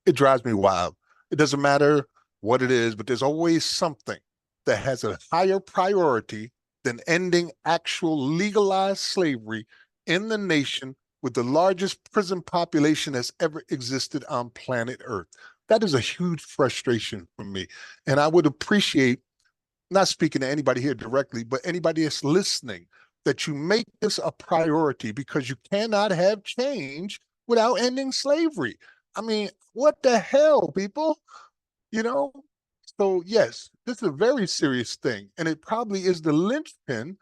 It drives me wild. It doesn't matter what it is, but there's always something that has a higher priority than ending actual legalized slavery in the nation with the largest prison population that's ever existed on planet Earth. That is a huge frustration for me. And I would appreciate, not speaking to anybody here directly, but anybody that's listening, that you make this a priority, because you cannot have change without ending slavery. I mean, what the hell, people? You know? So yes, this is a very serious thing, and it probably is the linchpin,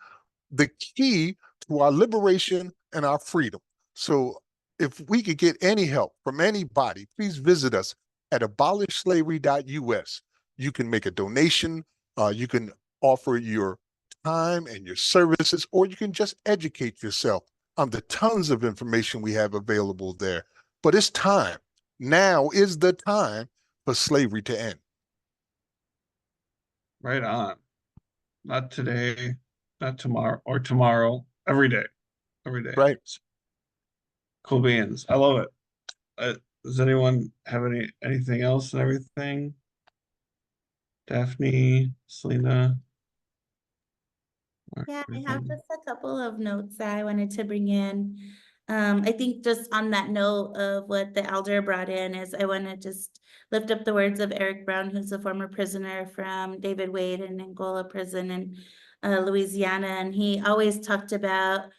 the key to our liberation and our freedom. So if we could get any help from anybody, please visit us at abolishslavery.us. You can make a donation, you can offer your time and your services, or you can just educate yourself on the tons of information we have available there. But it's time. Now is the time for slavery to end. Right on. Not today, not tomorrow, or tomorrow, every day. Every day. Right. Cool beans. I love it. Does anyone have anything else and everything? Daphne, Selena? Yeah, I have just a couple of notes that I wanted to bring in. I think just on that note of what the elder brought in is I want to just lift up the words of Eric Brown, who's a former prisoner from David Wade and Angola prison in Louisiana. And he always talked about,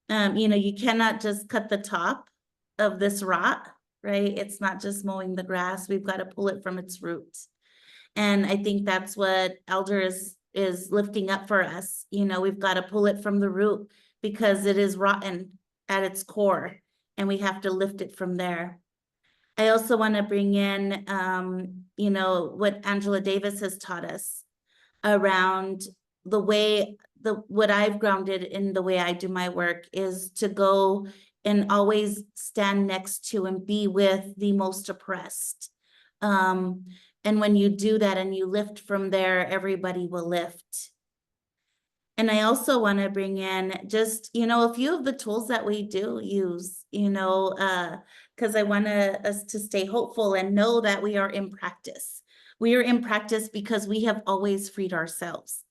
you cannot just cut the top of this rot, right? It's not just mowing the grass. We've got to pull it from its roots. And I think that's what Elder is lifting up for us. We've got to pull it from the root because it is rotten at its core, and we have to lift it from there. I also want to bring in, what Angela Davis has taught us around what I've grounded in the way I do my work is to go and always stand next to and be with the most oppressed. And when you do that and you lift from there, everybody will lift. And I also want to bring in just, a few of the tools that we do use, because I want us to stay hopeful and know that we are in practice. We are in practice because we have always freed ourselves.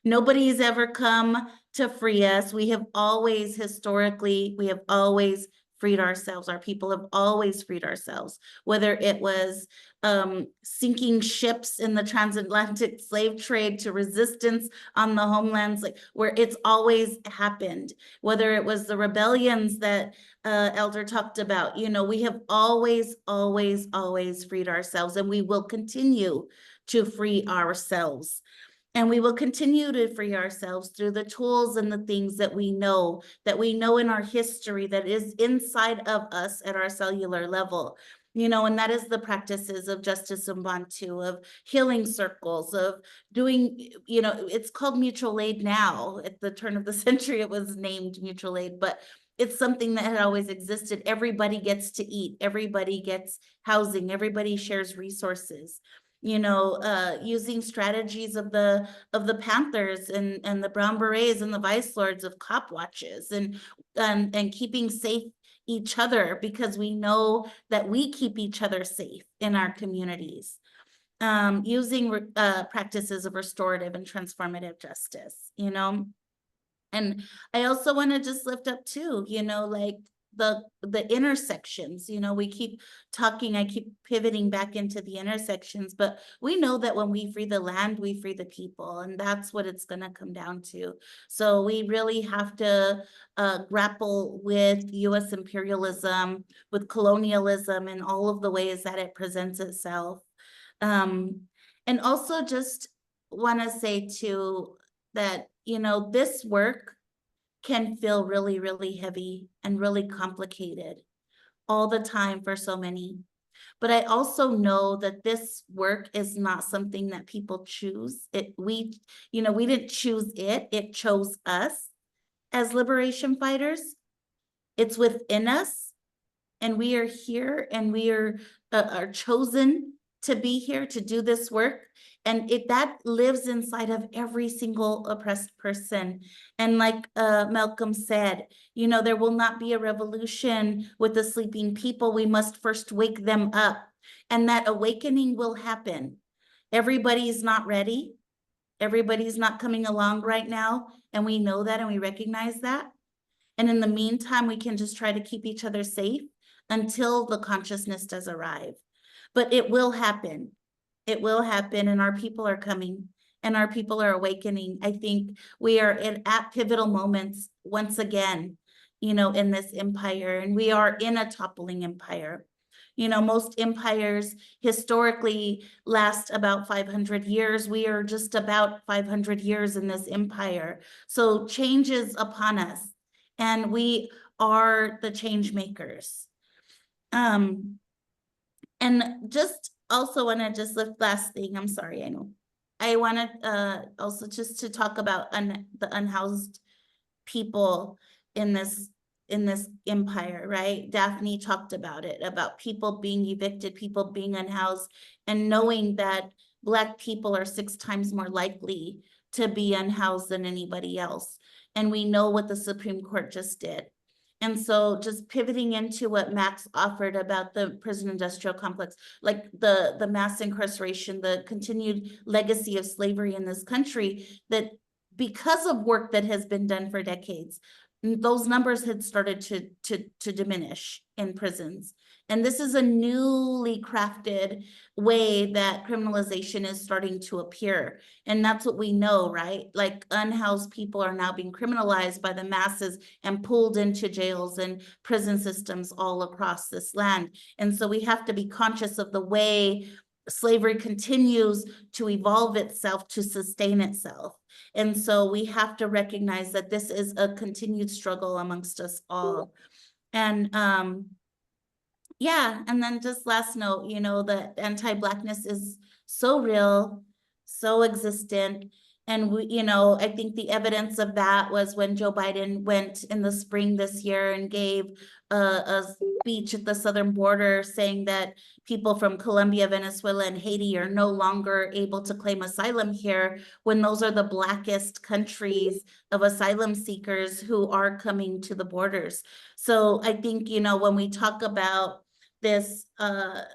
Nobody's ever come to free us. We have always freed ourselves. Our people have always freed ourselves, whether it was sinking ships in the transatlantic slave trade to resistance on the homelands, like where it's always happened, whether it was the rebellions that Elder talked about. We have always freed ourselves, and we will continue to free ourselves. And we will continue to free ourselves through the tools and the things that we know in our history that is inside of us at our cellular level. And that is the practices of Justice Ubuntu, of healing circles, of doing, it's called mutual aid now. At the turn of the century, it was named mutual aid, but it's something that had always existed. Everybody gets to eat, everybody gets housing, everybody shares resources. Using strategies of the Panthers and the Brown Berets and the Vice Lords of cop watches and keeping safe each other, because we know that we keep each other safe in our communities. Using practices of restorative and transformative justice, And I also want to just lift up too, like the intersections. We keep talking, I keep pivoting back into the intersections, but we know that when we free the land, we free the people, and that's what it's going to come down to. So we really have to grapple with U.S. imperialism, with colonialism, and all of the ways that it presents itself. And also just want to say too that, this work can feel really, really heavy and really complicated all the time for so many. But I also know that this work is not something that people choose. We didn't choose it. It chose us as liberation fighters. It's within us, and we are here, and we are chosen to be here to do this work. And that lives inside of every single oppressed person. And like Malcolm said, there will not be a revolution with the sleeping people. We must first wake them up. And that awakening will happen. Everybody's not ready. Everybody's not coming along right now. And we know that, and we recognize that. And in the meantime, we can just try to keep each other safe until the consciousness does arrive. But it will happen. It will happen, and our people are coming, and our people are awakening. I think we are at pivotal moments once again, you know, in this empire, and we are in a toppling empire. You know, most empires historically last about 500 years. We are just about 500 years in this empire. So change is upon us, and we are the change makers. And just also want to just lift last thing, I'm sorry, I know. I wanted also just to talk about the unhoused people in this empire, right? Daphne talked about it, about people being evicted, people being unhoused, and knowing that Black people are 6 times more likely to be unhoused than anybody else. And we know what the Supreme Court just did. And so just pivoting into what Max offered about the prison industrial complex, like the mass incarceration, the continued legacy of slavery in this country, that because of work that has been done for decades, those numbers had started to diminish in prisons. And this is a newly crafted way that criminalization is starting to appear. And that's what we know, right? Like unhoused people are now being criminalized by the masses and pulled into jails and prison systems all across this land. And so we have to be conscious of the way slavery continues to evolve itself to sustain itself. And so we have to recognize that this is a continued struggle amongst us all. And yeah, and then just last note, you know, that anti-Blackness is so real, so existent. And we, you know, I think the evidence of that was when Joe Biden went in the spring this year and gave a speech at the southern border saying that people from Colombia, Venezuela, and Haiti are no longer able to claim asylum here, when those are the blackest countries of asylum seekers who are coming to the borders. So I think, you know, when we talk about this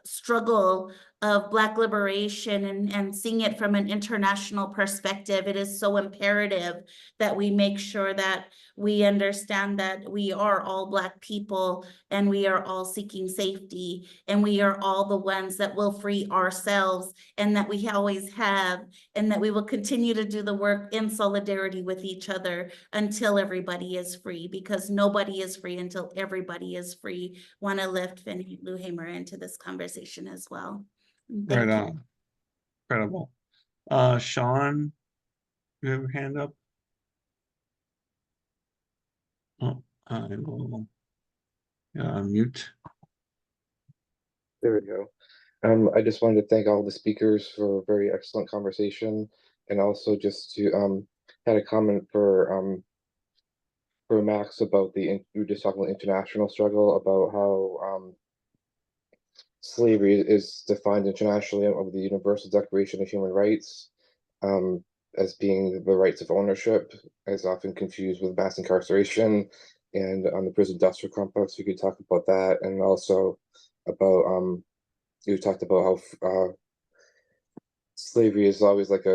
struggle of Black liberation and seeing it from an international perspective, it is so imperative that we make sure that we understand that we are all Black people and we are all seeking safety, and we are all the ones that will free ourselves, and that we always have, and that we will continue to do the work in solidarity with each other until everybody is free, because nobody is free until everybody is free. Want to lift Fannie Lou Hamer into this conversation as well. Thank Right you. on. Incredible. Sean, you have your hand up? Oh, I will mute. There we go. I just wanted to thank all the speakers for a very excellent conversation, and also just to had a comment for Max about we were just talking about international struggle, about how slavery is defined internationally of the Universal Declaration of Human Rights as being the rights of ownership, as often confused with mass incarceration. And on the prison industrial complex, we could talk about that, and also about you talked about how slavery is always like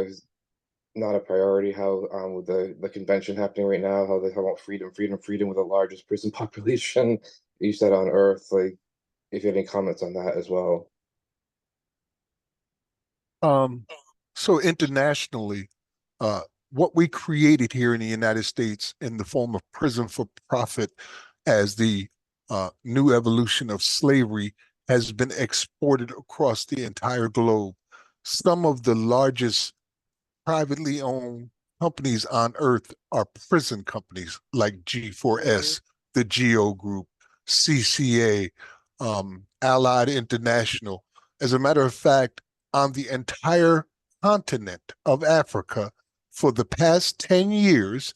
not a priority. How with the convention happening right now, how they talk about freedom with the largest prison population you said on earth. Like, if you have any comments on that as well. So internationally, what we created here in the United States in the form of prison for profit as the new evolution of slavery has been exported across the entire globe. Some of the largest privately owned companies on earth are prison companies like G4S, the Geo Group, CCA, Allied International. As a matter of fact, on the entire continent of Africa, for the past 10 years,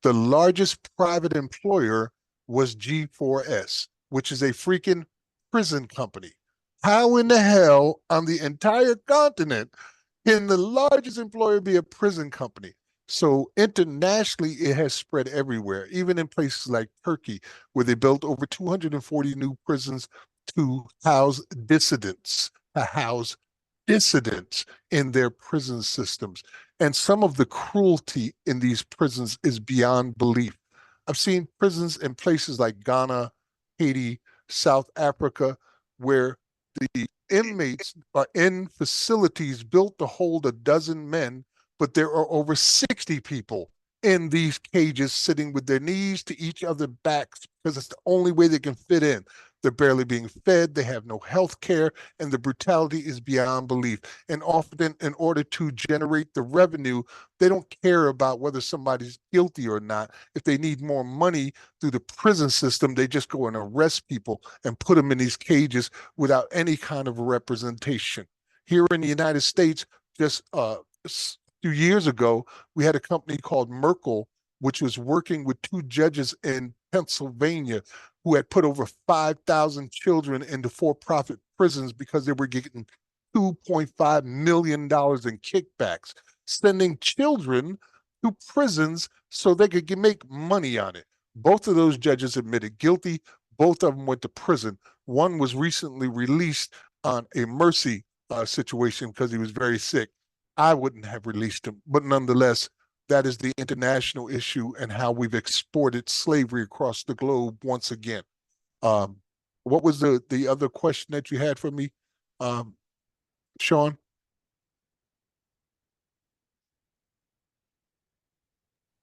the largest private employer was G4S, which is a freaking prison company. How in the hell on the entire continent can the largest employer be a prison company? So internationally, it has spread everywhere, even in places like Turkey, where they built over 240 new prisons to house dissidents, in their prison systems. And some of the cruelty in these prisons is beyond belief. I've seen prisons in places like Ghana, Haiti, South Africa, where the inmates are in facilities built to hold a dozen men but there are over 60 people in these cages sitting with their knees to each other's backs because it's the only way they can fit in. They're barely being fed, they have no health care, and the brutality is beyond belief. And often, in order to generate the revenue, they don't care about whether somebody's guilty or not. If they need more money through the prison system, they just go and arrest people and put them in these cages without any kind of representation. Here in the United States, just a few years ago, we had a company called Merkel, which was working with 2 judges in Pennsylvania who had put over 5,000 children into for-profit prisons because they were getting $2.5 million in kickbacks, sending children to prisons so they could make money on it. Both of those judges admitted guilty. Both of them went to prison. One was recently released on a mercy situation because he was very sick. I wouldn't have released him, but nonetheless, that is the international issue and how we've exported slavery across the globe once again. What was the other question that you had for me, Sean?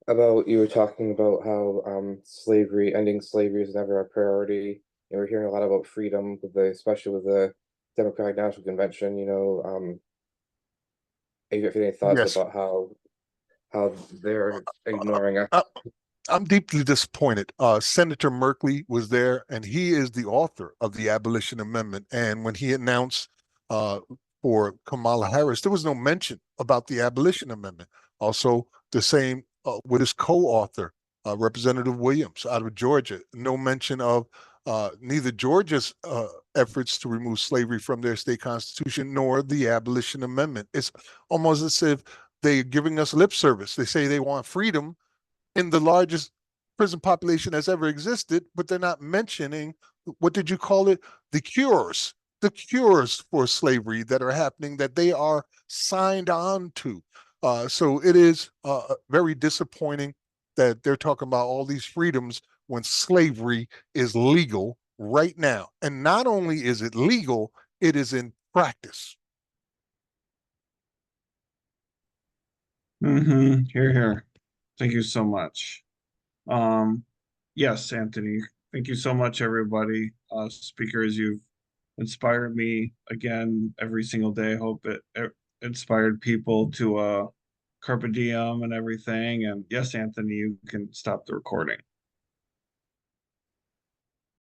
About you were talking about how ending slavery is never a priority. And we're hearing a lot about freedom, especially with the Democratic National Convention. If you have any thoughts Yes. about how they're ignoring us. I'm deeply disappointed. Senator Merkley was there, and he is the author of the Abolition Amendment. And when he announced for Kamala Harris, there was no mention about the Abolition Amendment. Also, the same with his co-author, Representative Williams out of Georgia. No mention of neither Georgia's efforts to remove slavery from their state constitution nor the Abolition Amendment. It's almost as if they're giving us lip service. They say they want freedom in the largest prison population that's ever existed, but they're not mentioning, what did you call it? The cures for slavery that are happening that they are signed on to. So it is very disappointing that they're talking about all these freedoms when slavery is legal right now. And not only is it legal, it is in practice. Here, here. Thank you so much. Yes, Anthony, thank you so much, everybody. Speakers, you've inspired me again every single day. I hope it inspired people to carpe diem and everything. And yes, Anthony, you can stop the recording.